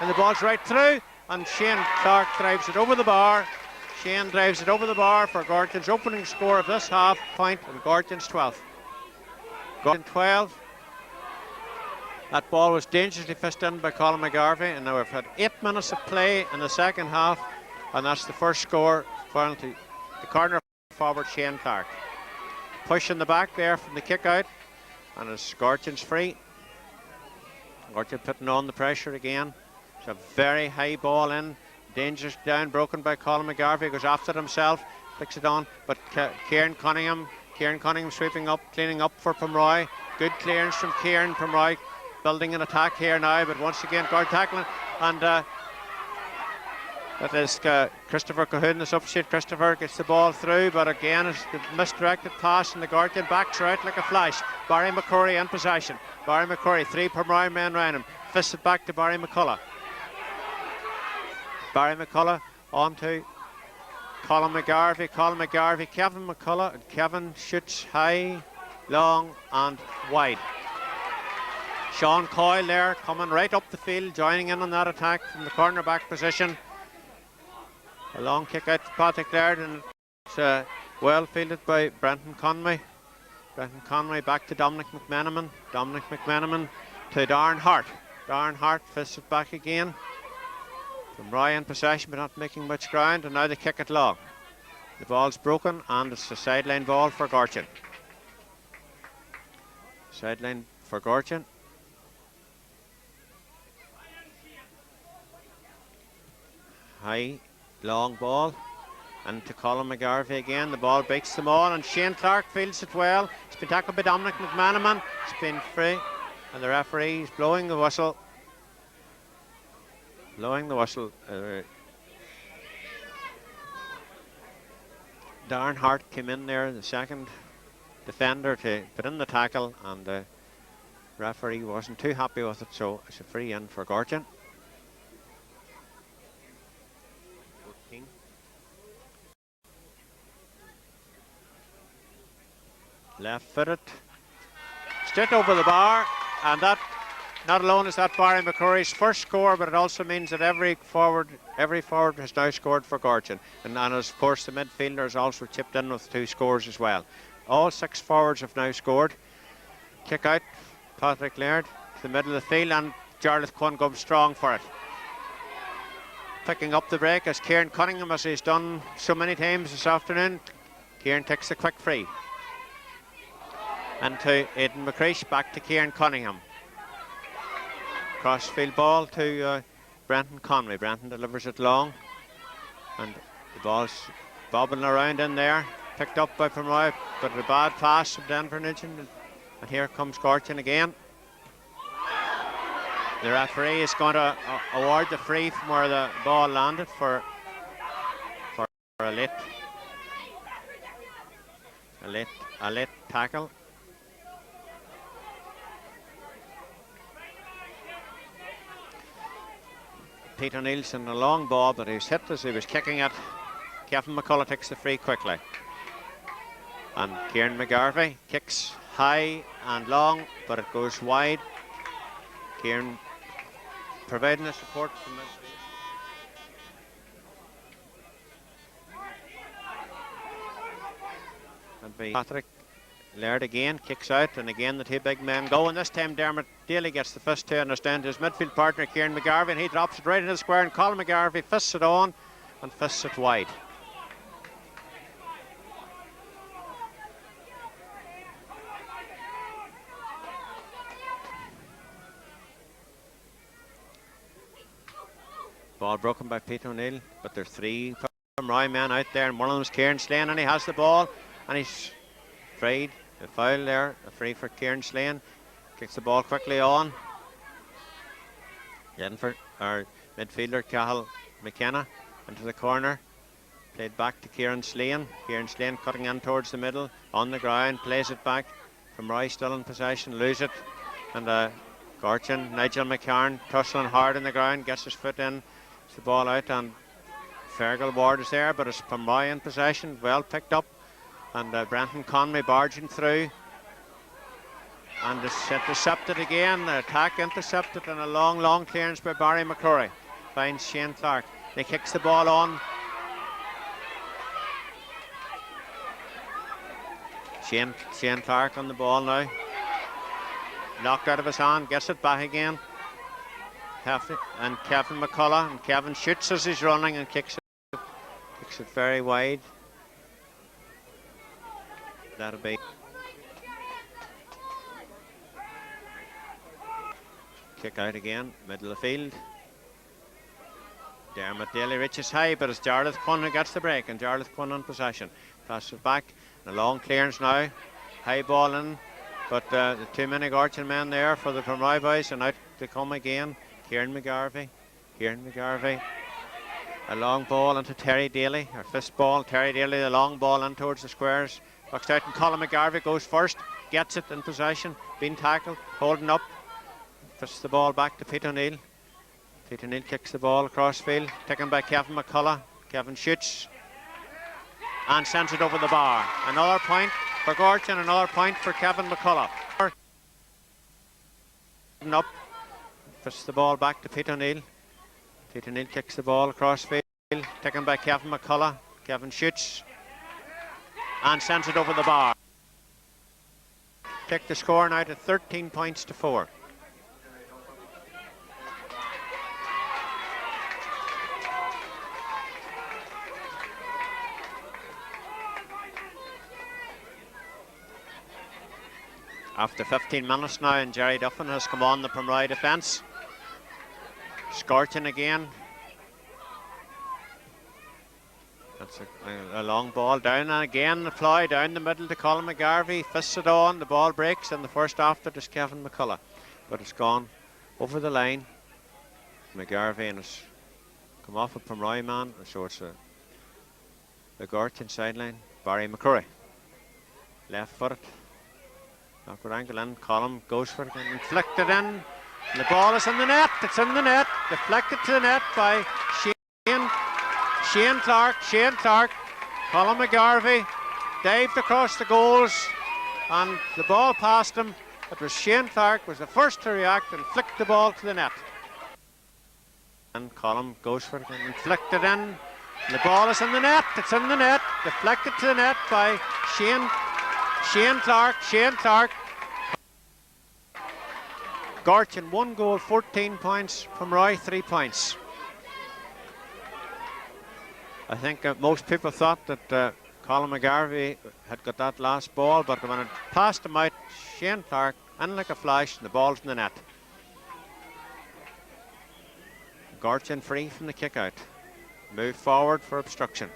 the ball's right through, and Clarke drives it over the bar. Shane drives it over the bar for Gorton's opening score of this half, point and Gorton's 12th. Gorton 12. That ball was dangerously fisted in by Colm McGarvey, and now we've had 8 minutes of play in the second half, and that's the first score final to the corner forward Shane Clarke. Push in the back there from the kick out, and it's Gorton's free. Gorton putting on the pressure again. It's a very high ball in, dangerous down, broken by Colm McGarvey, goes after it himself, flicks it on, but Ciaran Cunningham sweeping up, cleaning up for Pomeroy. Good clearance from Ciaran. Pomeroy building an attack here now, but once again guard tackling, and that is Christopher Cahoon, the substitute. Christopher gets the ball through, but again it's the misdirected pass, and the Gorton backs are out like a flash. Barry McCrory in possession. Barry McCrory, 3 Pomeroy men round him, fists it back to Barry McCullagh. Barry McCullagh on to Colm McGarvey, Kevin McCullagh, and Kevin shoots high, long and wide. Sean Coyle there coming right up the field, joining in on that attack from the cornerback position. A long kick out to Patrick Laird, and it's well fielded by Brenton Conway. Brenton Conway back to Dominic McMenamin. Dominic McMenamin to Darren Hart. Darren Hart fists it back again. Pomeroy in possession but not making much ground, and now they kick it long. The ball's broken, and it's a sideline ball for Gortin. Sideline for Gortin. High, long ball, and to Colm McGarvey again. The ball beats them all, and Shane Clarke fields it well. It's been tackled by Dominic McMenamin. It's been free, and the referee is blowing the whistle. Darren Hart came in there, the second defender, to put in the tackle, and the referee wasn't too happy with it, so it's a free in for Gortin. Left footed, straight over the bar, and that not alone is that Barry McCrory's first score, but it also means that every forward has now scored for Gortin, and of course the midfielders also chipped in with 2 scores as well. All 6 forwards have now scored. Kick out, Patrick Laird to the middle of the field, and Jarlath Quinn comes strong for it. Picking up the break as Ciaran Cunningham, as he's done so many times this afternoon. Ciaran takes the quick free. And to Aidan McCreesh, back to Ciaran Cunningham. Crossfield ball to Brenton Conway. Brenton delivers it long, and the ball's bobbing around in there. Picked up by Pomeroy, but a bad pass from Denver Nugent. And here comes Gortin again. The referee is going to award the free from where the ball landed for a late tackle. Peter Nielsen, a long ball, but he was hit as he was kicking it. Kevin McCullagh takes the free quickly. And Ciaran McGarvey kicks high and long, but it goes wide. Ciaran providing the support from this. Patrick Laird again kicks out, and again the 2 big men go, and this time Daly gets the fist to understand his midfield partner Ciaran McGarvey, and he drops it right in the square, and Colm McGarvey fists it on and fists it wide. Ball broken by Pete O'Neill, but there's 3 Pomeroy men out there, and one of them is Ciaran Slane, and he has the ball, and he's freed. A foul there, a free for Ciaran Slane. Kicks the ball quickly on. Getting for our midfielder, Cahill McKenna, into the corner. Played back to Ciaran Slane. Ciaran Slane cutting in towards the middle, on the ground, plays it back. Pomeroy still in possession, lose it. And Gortin, Nigel McCarron, tussling hard in the ground, gets his foot in, it's the ball out, and Fergal Ward is there, but it's Pomeroy in possession, well picked up. And Brenton Conway barging through. And it's intercepted again, the attack intercepted, and a long clearance by Barry McCrory. Finds Shane Clarke. He kicks the ball on. Shane Clarke on the ball now. Knocked out of his hand, gets it back again. And Kevin McCullagh, and Kevin shoots as he's running and kicks it very wide. That'll be kick out again, middle of the field. Dermot Daly reaches high, but it's Jarlath Quinn who gets the break, and Jarlath Quinn on possession. Passes it back, and a long clearance now. High ball in, but too many Gortin men there for the Pomeroy boys, and out to come again. Kieran McGarvey. A long ball into Terry Daly, or fist ball. Terry Daly, the long ball in towards the squares. Bucks out, and Colm McGarvey goes first, gets it in possession, being tackled, holding up. Fists the ball back to Pete O'Neill. Pete O'Neill kicks the ball across field, taken by Kevin McCullagh. Kevin shoots and sends it over the bar. Another point for Gortin, another point for Kevin McCullagh. Up, fists the ball back to Pete O'Neill. Pete O'Neill kicks the ball across field, taken by Kevin McCullagh. Kevin shoots and sends it over the bar. Take the score now to 13 points to 4. After 15 minutes now, and Jerry Duffin has come on the Pomeroy defence. Scorching again. That's a long ball down, and again the fly down the middle to Colm McGarvey. Fists it on, the ball breaks, and the first after is Kevin McCullagh. But it's gone over the line. McGarvey, and it's come off a Pomeroy man, so it's the Gortin sideline. Barry McCrory. Left footed. Awkward angle in. Colm goes for it and inflicted in. And the ball is in the net. It's in the net. Deflected to the net by Shane Clarke. Colm McGarvey dived across the goals, and the ball passed him. It was Shane Clarke was the first to react and flicked the ball to the net. And Colm goes for it and inflicted in. And the ball is in the net. It's in the net. Deflected to the net by Shane Clarke. Gortin 1 goal, 14 points. Pomeroy 3 points. I think most people thought that Colm McGarvey had got that last ball, but when it passed him out, Shane Clarke in like a flash, and the ball's in the net. Gortin free from the kick out. Move forward for obstruction.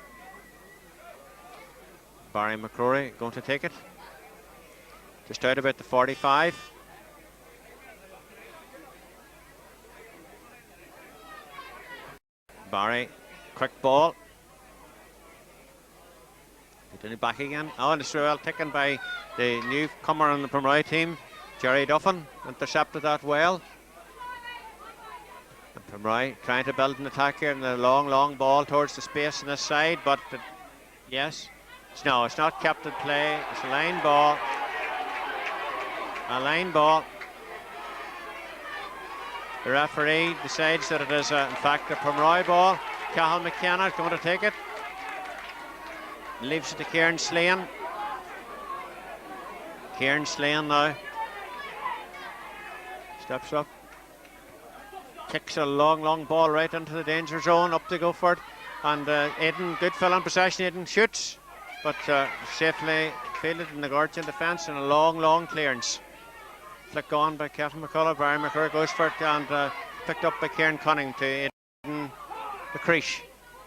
Barry McCrory going to take it. Just out about the 45. Barry, quick ball. Getting it back again. Oh, and it's well taken by the newcomer on the Pomeroy team, Jerry Duffin. Intercepted that well. And Pomeroy trying to build an attack here, and the long ball towards the space on this side, but yes. No, it's not kept in play. It's a line ball. The referee decides that it is, in fact, a Pomeroy ball. Cahill McKenna is going to take it. Leaves it to Ciaran Slane. Ciaran Slane now. Steps up. Kicks a long ball right into the danger zone. Up to go for it. And Aidan, good fill in possession. Aidan shoots, but safely fielded in the Gortin defence, and a long clearance. Flick on by Kevin McCullagh. Barry McCurry goes for it, and picked up by Ciaran Cunning to Aidan McCrory.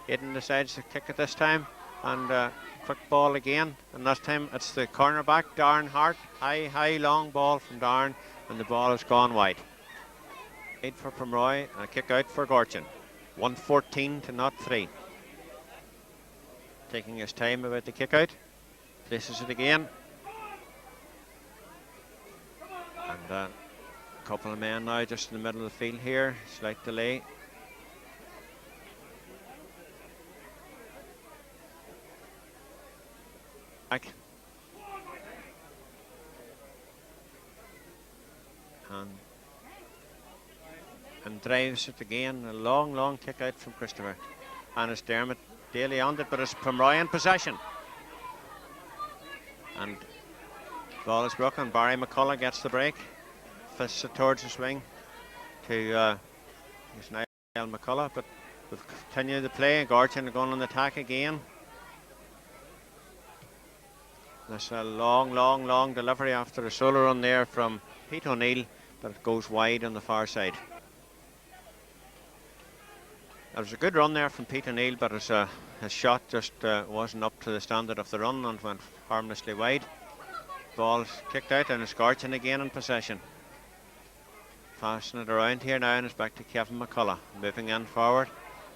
Aidan decides to kick it this time, and quick ball again, and this time it's the cornerback, Darren Hart. High, long ball from Darren, and the ball has gone wide. 8 for Pomeroy, and a kick out for Gortin. 114 to 0-3. Taking his time about the kick out. Places it again. And a couple of men now just in the middle of the field here. Slight delay. Back. And drives it again. A long kick out from Christopher. And it's Dermot Daly on it, but it's Pomeroy in possession. And ball is broken. Barry McCullagh gets the break. Fists it towards the swing to Niall McCullagh, but we've continued the play. Gortin going on the attack again. That's a long delivery after a solo run there from Pete O'Neill, but it goes wide on the far side. It was a good run there from Pete O'Neill, but his shot just wasn't up to the standard of the run and went harmlessly wide. Ball kicked out, and it's Gortin again in possession. Passing it around here now, and it's back to Kevin McCullagh. Moving in forward.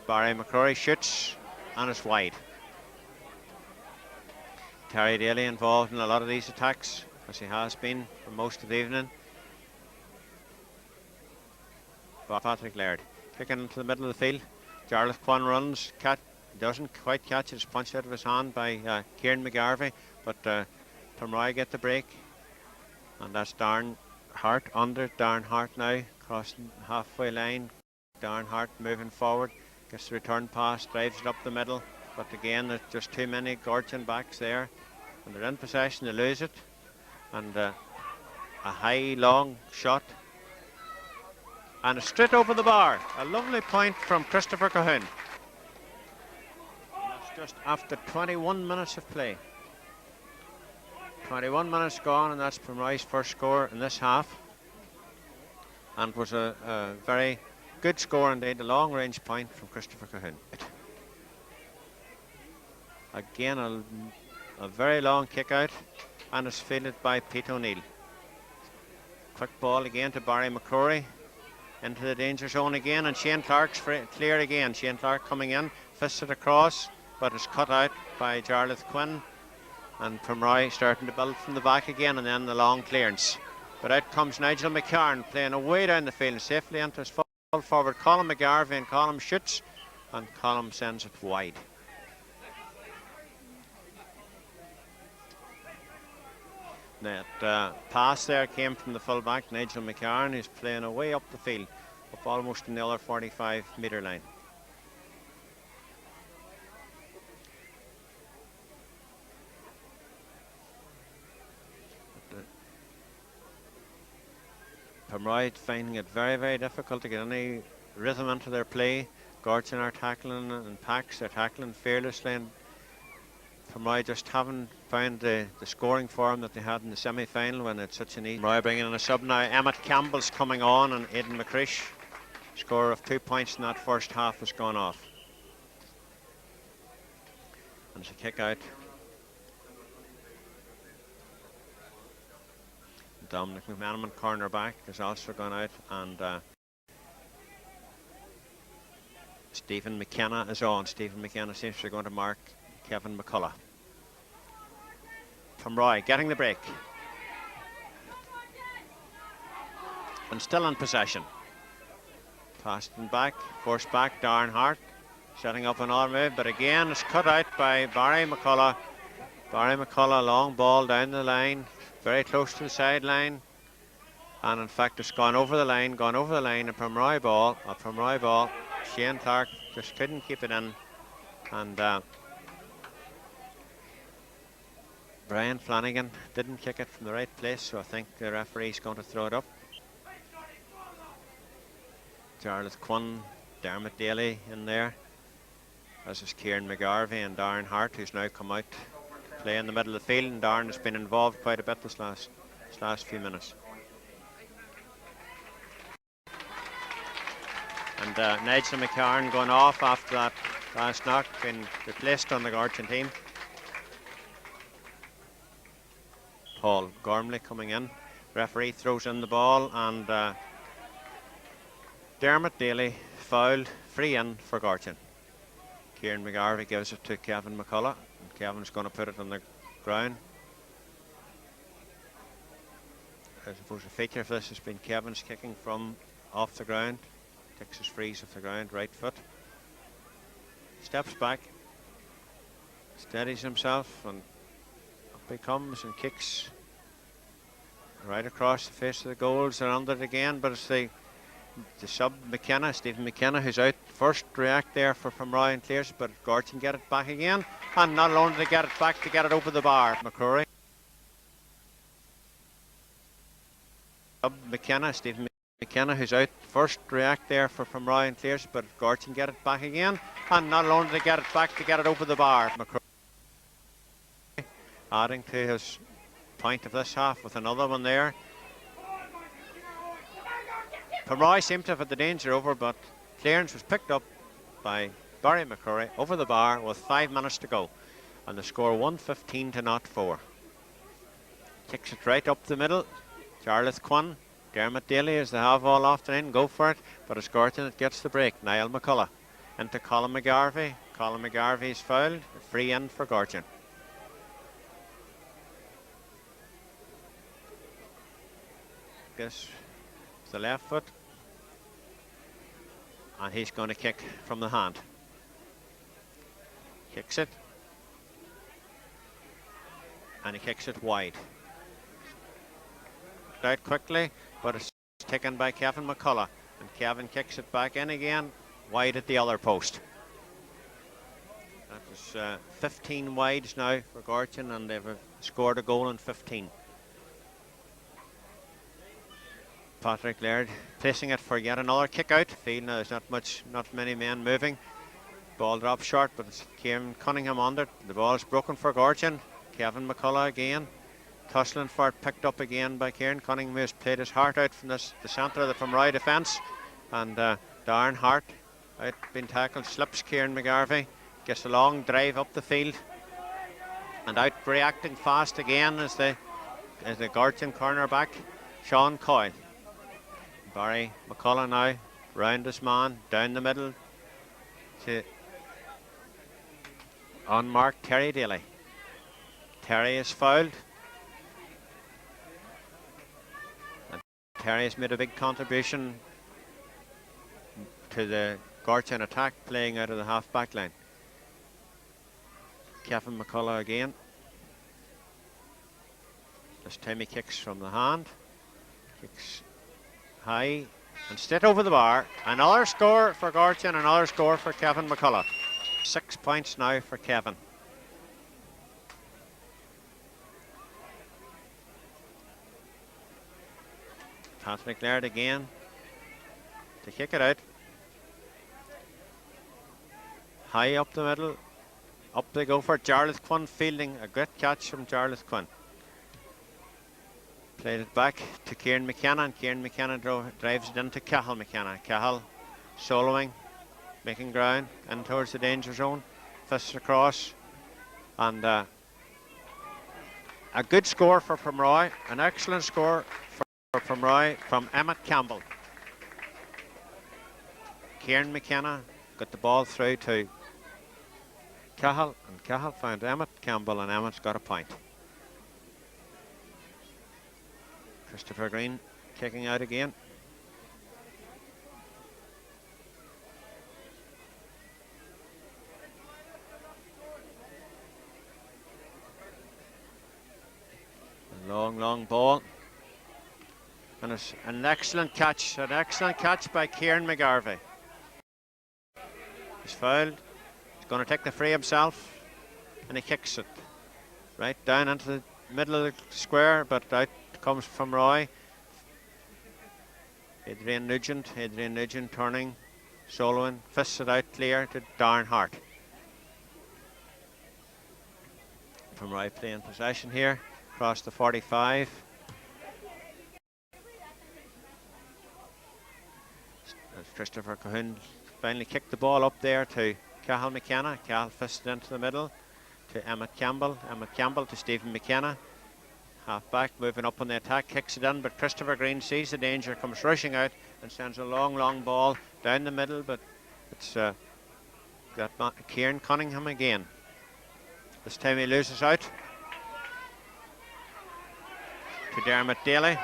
Barry McCrory shoots, and it's wide. Terry Daly involved in a lot of these attacks, as he has been for most of the evening. Patrick Laird kicking into the middle of the field. Jarlath Quan runs, doesn't quite catch it. It's punched out of his hand by Ciaran McGarvey, but Pomeroy get the break, and that's Darren Hart under. Darren Hart now crossing halfway line. Darren Hart moving forward, gets the return pass, drives it up the middle, but again there's just too many Gortin backs there, and they're in possession. They lose it, and a high long shot, and a straight over the bar. A lovely point from Christopher Cahoon. That's just after 21 minutes of play. 21 minutes gone, and that's Pomeroy's first score in this half, and was a very good score indeed. A long range point from Christopher Cahoon. Again a very long kick out, and it's fielded by Pete O'Neill. Quick ball again to Barry McCrory. Into the danger zone again, and Shane Clarke's clear again. Shane Clarke coming in, fisted across, but it's cut out by Jarlath Quinn, and Pomeroy starting to build from the back again, and then the long clearance. But out comes Nigel McCarron playing away down the field, safely into his full forward Colm McGarvey, and Colm shoots, and Colm sends it wide. That pass there came from the full-back, Nigel McCarron, who's playing away up the field, up almost in the other 45-metre line. Pomeroy finding it very difficult to get any rhythm into their play. Gortin are tackling in packs, they're tackling fearlessly, and Pomeroy just haven't found the scoring form that they had in the semi-final when it's such an easy. Pomeroy bringing in a sub now. Emmett Campbell's coming on, and Aidan McCrory, score of 2 points in that first half, has gone off. And it's a kick out. Dominic McManaman, cornerback, has also gone out, and Stephen McKenna is on. Stephen McKenna seems to be going to mark Kevin McCullagh. Pomeroy getting the break, and still in possession. Passed in back, forced back. Darren Hart setting up an arm move, but again it's cut out by Barry McCullagh. Barry McCullagh, long ball down the line, very close to the sideline, and in fact it's gone over the line, a Pomeroy ball. Shane Clarke just couldn't keep it in, and Brian Flanagan didn't kick it from the right place, so I think the referee's going to throw it up. Jarlath Quinn, Dermot Daly in there, as is Ciaran McGarvey and Darren Hart, who's now come out to play in the middle of the field, and Darren has been involved quite a bit this last few minutes. And Nigel McCarron going off after that last knock, been replaced on the Gortin team. Paul Gormley coming in. Referee throws in the ball, and Dermot Daly fouled, free in for Gortin. Ciaran McGarvey gives it to Kevin McCullagh, and Kevin's going to put it on the ground. I suppose the feature of this has been Kevin's kicking from off the ground. Takes his frees off the ground, right foot. Steps back, steadies himself, and up he comes and kicks right across the face of the goals. They're under it again, but it's the sub McKenna, Stephen McKenna, who's out first, react there for Pomeroy and clears, but Gortin get it back again, and not only to get it back, to get it over the bar. McCrory. Sub McKenna, Stephen McKenna, who's out first, react there for Pomeroy and clears, but Gortin get it back again, and not only to get it back, to get it over the bar. McCrory adding to his point of this half with another one there. Pomeroy seemed to have had the danger over, but clearance was picked up by Barry McCrory over the bar with 5 minutes to go, and the score 115-4. Kicks it right up the middle. Charlotte Quinn, Dermot Daly as they have all afternoon, go for it, but it's Gortin that gets the break. Niall McCullagh into Colm McGarvey. Colm McGarvey's fouled, free in for Gortin. This is the left foot, and he's going to kick from the hand. Kicks it, and he kicks it wide. Out quickly, but it's taken by Kevin McCullagh, and Kevin kicks it back in again, wide at the other post. That was 15 wides now for Gortin, and they've scored a goal in 15. Patrick Laird placing it for yet another kick out. Field now, there's not many men moving. Ball drops short, but it's Ciaran Cunningham under it. The ball is broken for Gortin. Kevin McCullagh again. Tussling for it, picked up again by Ciaran Cunningham, who has played his heart out from the centre of the Pomeroy defence. And Darren Hart out being tackled, slips Ciaran McGarvey, gets a long drive up the field, and out reacting fast again as the Gortin cornerback, Sean Coyle. Barry McCullagh now round his man, down the middle to unmarked Terry Daly. Terry is fouled. And Terry has made a big contribution to the Gortin attack, playing out of the half-back line. Kevin McCullagh again. This time he kicks from the hand. Kicks high and straight over the bar. Another score for Gortin, another score for Kevin McCullagh. 6 points now for Kevin. Patrick Laird again to kick it out. High up the middle. Up they go for Jarlath Quinn fielding. A great catch from Jarlath Quinn. Played it back to Ciaran McKenna, and Ciaran McKenna drives it into Cahill McKenna. Cahill soloing, making ground in towards the danger zone. Fists across, and a good score for Pomeroy. An excellent score for Pomeroy from Emmett Campbell. Ciaran McKenna got the ball through to Cahill, and Cahill found Emmett Campbell, and Emmett's got a point. Christopher Greene kicking out again. A long ball. And it's an excellent catch by Ciaran McGarvey. He's fouled. He's going to take the free himself, and he kicks it right down into the middle of the square, but out comes from Roy. Adrian Nugent turning, soloing, fists it out clear to Darren Hart. Pomeroy playing possession here, across the 45. Christopher Cahoon finally kicked the ball up there to Cathal McKenna. Cathal fisted into the middle to Emmett Campbell. Emmett Campbell to Stephen McKenna. Half back, moving up on the attack, kicks it in, but Christopher Greene sees the danger, comes rushing out and sends a long ball down the middle, but it's got Ciaran Cunningham again. This time he loses out to Dermot Daly,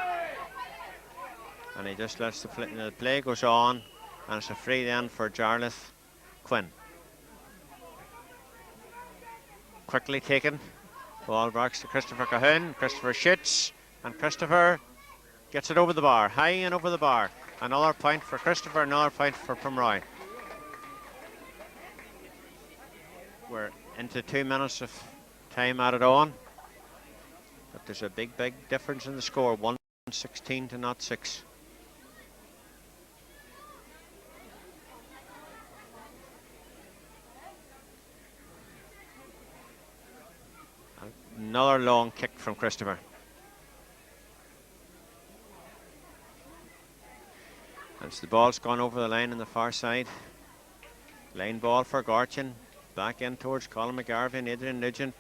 and he just lets the play goes on, and it's a free then for Jarlath Quinn. Quickly taken. Ball backs to Christopher Cahoon. Christopher shoots, and Christopher gets it over the bar, high and over the bar. Another point for Christopher, another point for Pomeroy. We're into 2 minutes of time added on, but there's a big difference in the score, 116 to 0-6. Another long kick from Christopher. As the ball's gone over the line on the far side. Line ball for Gortin. Back in towards Colm McGarvey and Adrian Nugent.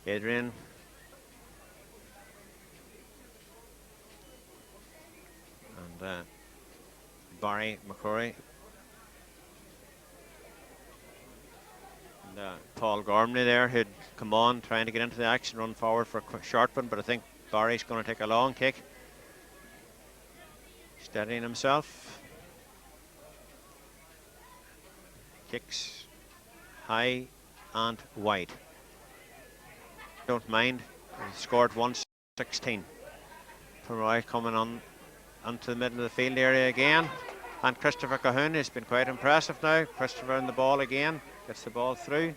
Adrian. And Barry McCrory. Paul Gormley there, who'd come on trying to get into the action, run forward for a short one, but I think Barry's going to take a long kick. Steadying himself. Kicks high and wide. Don't mind. He scored 116. Pomeroy coming on onto the middle of the field area again. And Christopher Cahoon has been quite impressive now. Christopher in the ball again. Gets the ball through.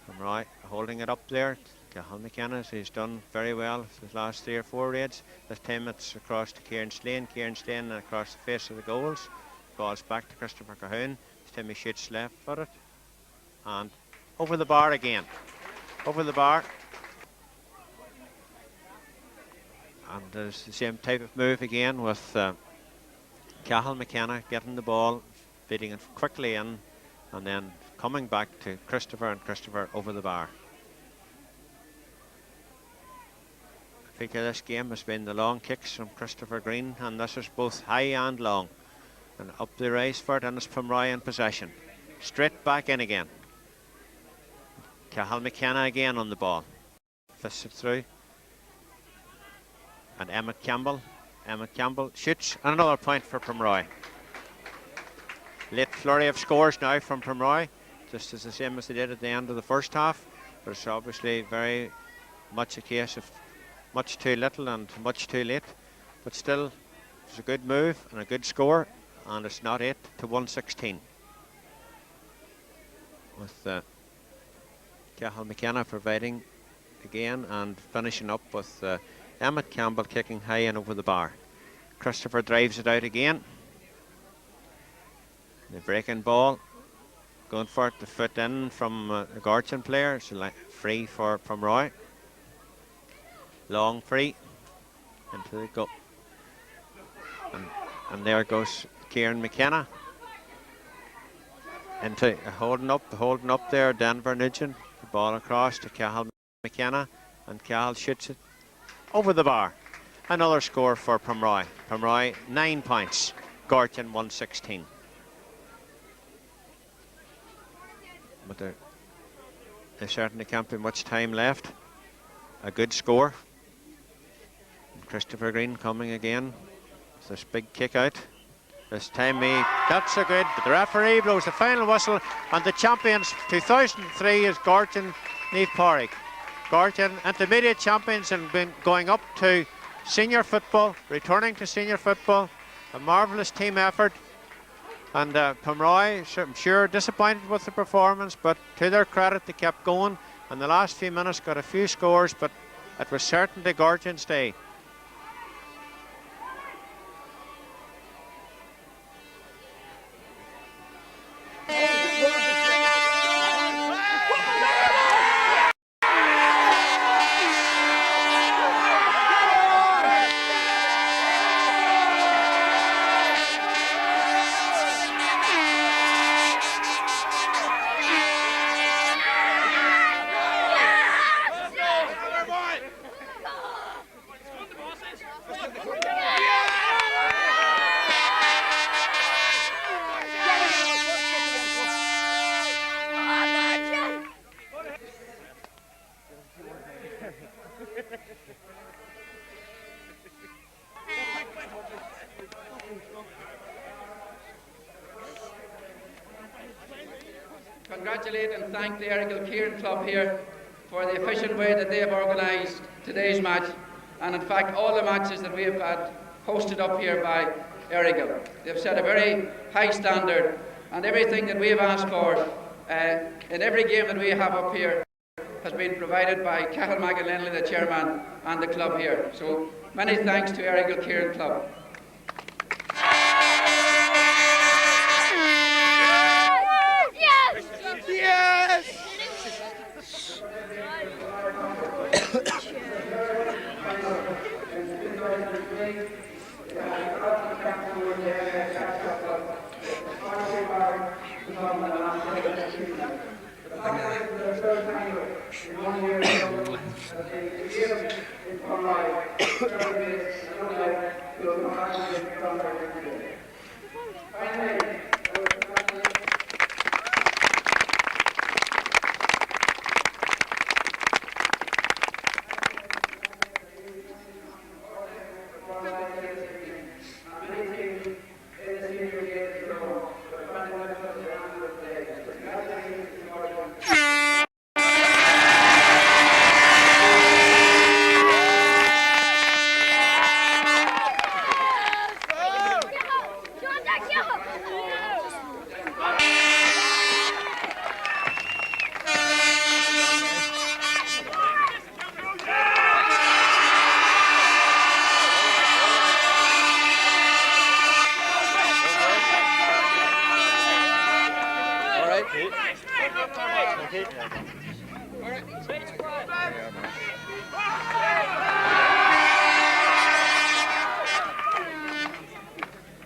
Pomeroy holding it up there. Cathal McKenna, he's done very well the last 3 or 4 raids. This time it's across to Ciaran Slane. Ciaran Slane across the face of the goals. Ball's back to Christopher Cahoon. This time he shoots left footed. And over the bar again. Over the bar. And there's the same type of move again with Cathal McKenna getting the ball, feeding it quickly in, and then coming back to Christopher, and Christopher over the bar. The feature of this game has been the long kicks from Christopher Greene, and this is both high and long. And up the rise for it, and it's Pomeroy in possession. Straight back in again. Cathal McKenna again on the ball. Fists it through. And Emmett Campbell. Emmett Campbell shoots, and another point for Pomeroy. Late flurry of scores now from Pomeroy, just as the same as they did at the end of the first half, but it's obviously very much a case of much too little and much too late, but still it's a good move and a good score, and it's not 8 to 116 with Cathal McKenna providing again and finishing up with Emmett Campbell kicking high and over the bar. Christopher drives it out again. The breaking ball, going for it, the foot in from the Gortin player. It's a free for Pomeroy. Long free into the goal. And there goes Ciaran McKenna. Into holding up there, Denver Nugent. The ball across to Cathal McKenna, and Cathal shoots it over the bar. Another score for Pomeroy. Pomeroy 9 points, Gortin 116. But there certainly can't be much time left. A good score. And Christopher Greene coming again with this big kick out. This time that's a good, but the referee blows the final whistle, and the champions 2003 is Gortin Niamh Pádraig. Gortin, intermediate champions, and been going up to senior football, returning to senior football. A marvellous team effort. And Pomeroy, I'm sure, disappointed with the performance, but to their credit, they kept going. And the last few minutes got a few scores, but it was certainly Gortin's day. congratulate and thank the Errigal Ciaran Club here for the efficient way that they have organised today's match, and in fact all the matches that we have had hosted up here by Errigal. They've set a very high standard, and everything that we have asked for in every game that we have up here has been provided by Cathal McAlenley, the chairman, and the club here. So many thanks to Errigal Ciaran Club. Yes!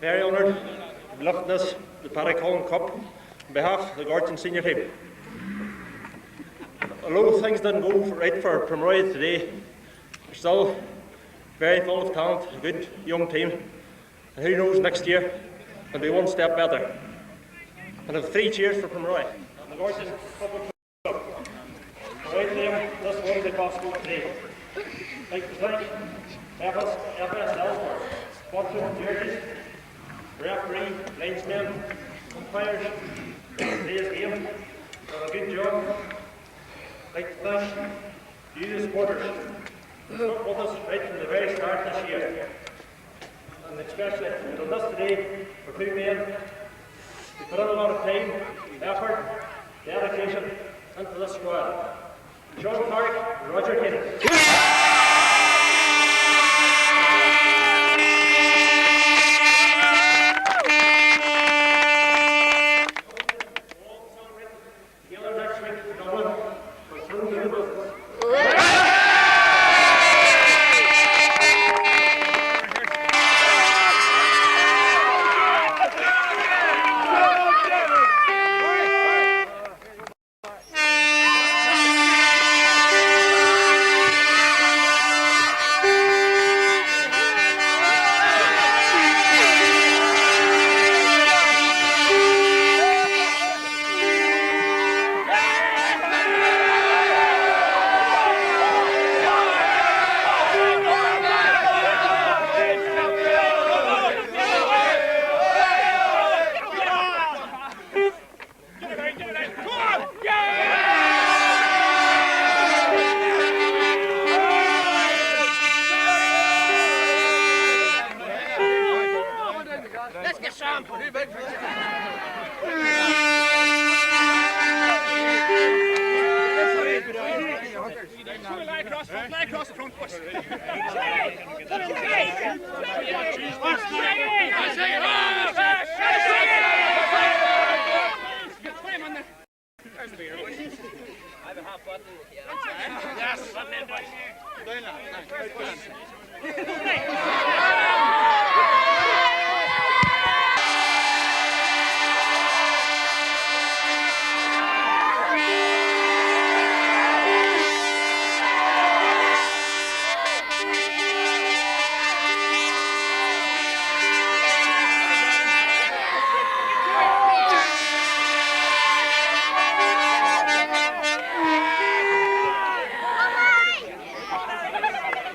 Very honoured to be lifting this, the Colm Cup, on behalf of the Gortin senior team. Although things didn't go right for Pomeroy today, we're still very full of talent, a good young team, and who knows, next year will be one step better. And I have 3 cheers for Pomeroy. The Gortin Cup Club. Pomeroy team, this won't be possible today. I'd like to thank FSL for sponsoring jerseys, referee, linesmen, umpires, today's game, done a good job. I'd like to thank you, the supporters, who stuck with us right from the very start this year. And especially, we've done this today for 2 men. We put in a lot of time, effort, dedication into this squad. Sean Clarke and Roger Keenan.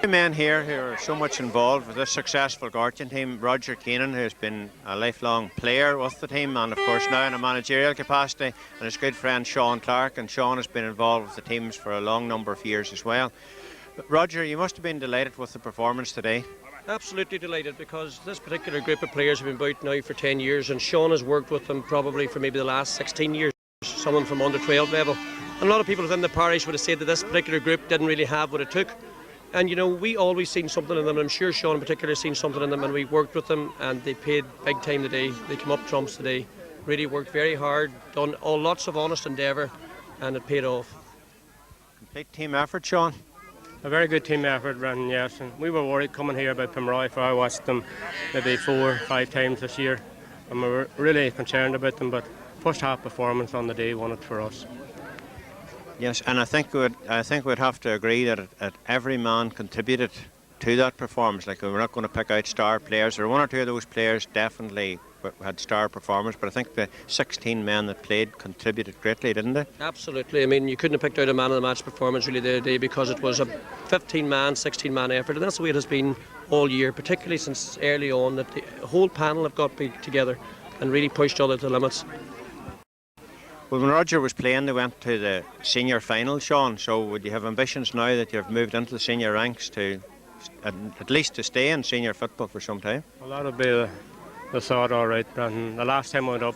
The men here who are so much involved with this successful Gortin team: Roger Keenan, who's been a lifelong player with the team and of course now in a managerial capacity, and his good friend Sean Clarke, and Sean has been involved with the teams for a long number of years as well. But Roger, you must have been delighted with the performance today. Absolutely delighted, because this particular group of players have been about now for 10 years and Sean has worked with them probably for maybe the last 16 years, someone from under 12 level. And a lot of people within the parish would have said that this particular group didn't really have what it took. And you know, we always seen something in them, and I'm sure Sean in particular has seen something in them, and we worked with them and they paid big time today. They came up trumps today, really worked very hard, done lots of honest endeavour, and it paid off. Complete team effort, Sean. A very good team effort, Brendan, yes. And we were worried coming here about Pomeroy, for I watched them maybe 4 or 5 times this year, and we were really concerned about them, but first half performance on the day won it for us. Yes, and I think we'd have to agree that every man contributed to that performance. Like, we're not going to pick out star players. There were 1 or 2 of those players definitely had star performers, but I think the 16 men that played contributed greatly, didn't they? Absolutely. I mean, you couldn't have picked out a man of the match performance really the other day, because it was a 15-man, 16-man effort, and that's the way it has been all year, particularly since early on, that the whole panel have got together and really pushed all to the limits. Well, when Roger was playing, they went to the senior final, Sean, so would you have ambitions now that you've moved into the senior ranks to at least to stay in senior football for some time? Well, that'll be the thought, all right, Brendan. The last time I went up,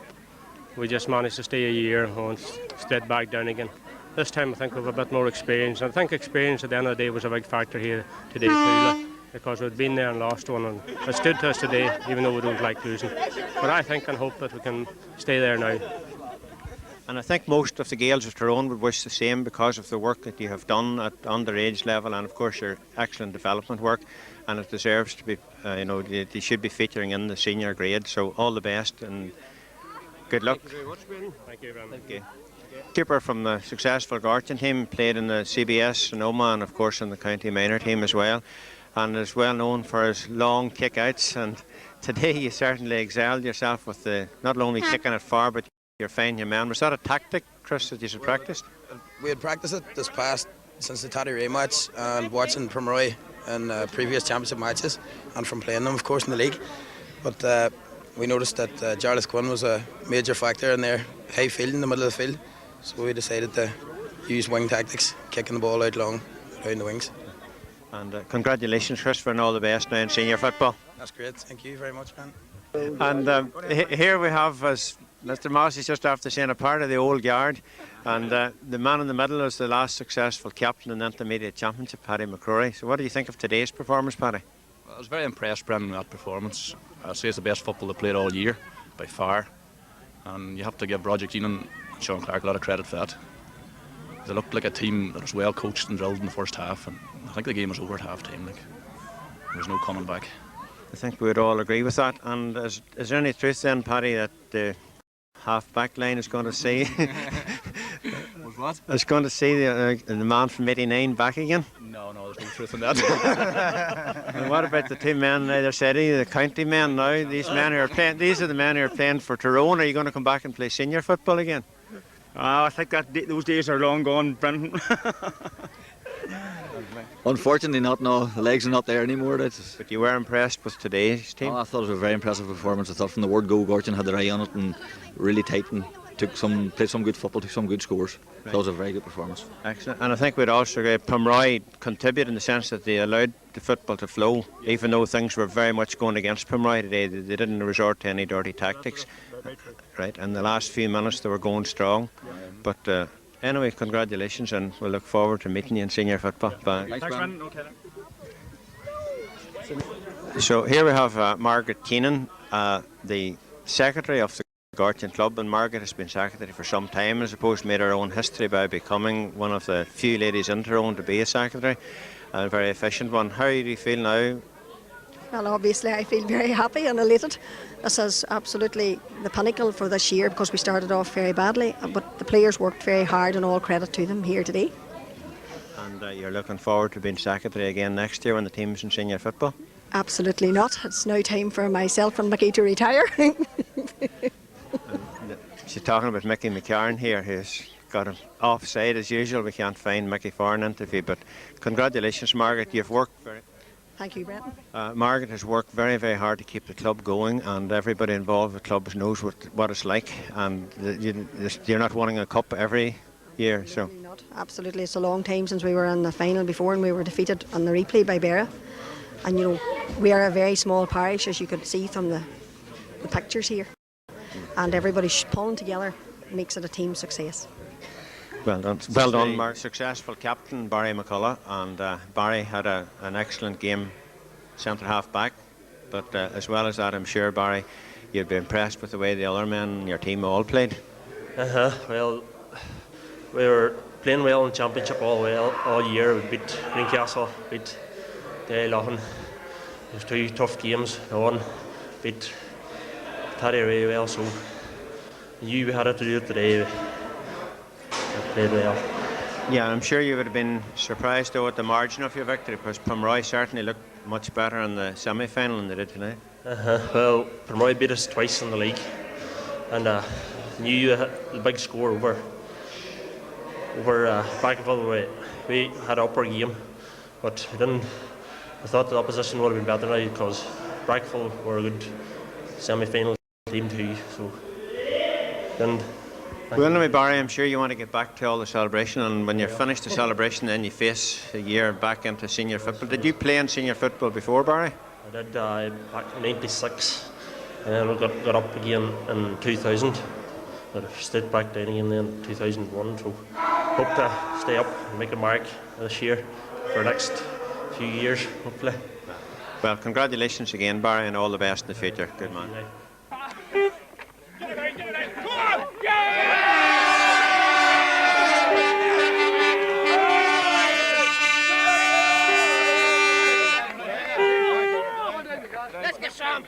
we just managed to stay a year and stayed back down again. This time I think we have a bit more experience. I think experience at the end of the day was a big factor here today too, because we'd been there and lost one, and it stood to us today, even though we don't like losing. But I think and hope that we can stay there now. And I think most of the Gaels of Tyrone would wish the same, because of the work that you have done at underage level, and of course your excellent development work, and it deserves to be, they should be featuring in the senior grade. So all the best and good luck. Thank you very much, Greene. Thank you very much. Thank you. Keeper from the successful Gortin team, played in the CBS Sonoma and of course in the county minor team as well, and is well known for his long kick-outs, and today you certainly excelled yourself with not only kicking it far, but you're fine, your man. Was that a tactic, Chris, that you had practiced? We had practiced it since the Tyrone match, and watching Pomeroy in previous championship matches, and from playing them of course in the league. But we noticed that Jarlath Quinn was a major factor in their high field in the middle of the field, so we decided to use wing tactics, kicking the ball out long around the wings. And congratulations, Chris, and all the best now in senior football. That's great, thank you very much, man. And here we have, as Mr. Moss is just after saying, a part of the old guard, and the man in the middle is the last successful captain in the intermediate championship, Paddy McCrory. So what do you think of today's performance, Paddy? Well, I was very impressed, Brendan, with that performance. I'd say it's the best football they played all year, by far. And you have to give Roger Keenan and Sean Clarke a lot of credit for that. They looked like a team that was well coached and drilled in the first half, and I think the game was over at half time. There was no coming back. I think we would all agree with that. And is there any truth then, Paddy, that the half-back line is going to see What? It's going to see the man from '89 back again? No, there's no truth in that. And what about the 2 men either side, the county men now? These men who are playing, these are the men who are playing for Tyrone. Are you going to come back and play senior football again? I think that those days are long gone, Brendan. Unfortunately not, no. The legs are not there anymore. But you were impressed with today's team? I thought it was a very impressive performance. I thought from the word go, Gorton had their eye on it and really tight and played some good football, took some good scores. Right. So it was a very good performance. Excellent. And I think we'd also agree Pomeroy contributed in the sense that they allowed the football to flow, even though things were very much going against Pomeroy today. They didn't resort to any dirty tactics. Right, and the last few minutes they were going strong. But anyway, congratulations, and we'll look forward to meeting you in senior football. Bye. Thanks, Brendan. Okay. So here we have Margaret Keenan, the secretary of the Gortin Club, and Margaret has been secretary for some time, and I suppose made her own history by becoming one of the few ladies in Tyrone to be a secretary, a very efficient one. How do you feel now? Well, obviously I feel very happy and elated. This is absolutely the pinnacle for this year because we started off very badly, but the players worked very hard and all credit to them here today. And you're looking forward to being secretary again next year when the team's in senior football? Absolutely not. It's now time for myself and Mickey to retire. She's talking about Mickey McCarron here, who's got it offside as usual. We can't find Mickey for an interview, but congratulations, Margaret. You've worked very. Thank you, Brenton. Margaret has worked very, very hard to keep the club going, and everybody involved with the club knows what it's like. And you're not winning a cup every year, so. Absolutely not. Absolutely, it's a long time since we were in the final before, and we were defeated on the replay by Beara. And you know, we are a very small parish, as you could see from the pictures here. And everybody pulling together makes it a team success. Well done, Mark. Successful captain Barry McCullagh, and Barry had an excellent game, centre half back. But as well as that, I'm sure Barry, you'd be impressed with the way the other men in your team all played. Well, we were playing well in the championship all year. We beat Greencastle, beat Daly. It was 2 tough games. One beat Tyrone well, so we had it to do it today. Played well. Yeah, I'm sure you would have been surprised though at the margin of your victory, because Pomeroy certainly looked much better in the semi-final than they did tonight. Well, Pomeroy beat us twice in the league, and knew the big score over Brackenville. We had an upper game, but we didn't. I thought the opposition would have been better now, because Brackenville were a good semi-final team too. So then. Well, anyway, Barry, I'm sure you want to get back to all the celebration, and when you're finished the celebration, then you face a year back into senior football. Did you play in senior football before, Barry? I did back in '96, and then we got up again in 2000. But I stayed back down again in 2001. So hope to stay up and make a mark this year for the next few years, hopefully. Well, congratulations again, Barry, and all the best in the future. Good man. Let's get some.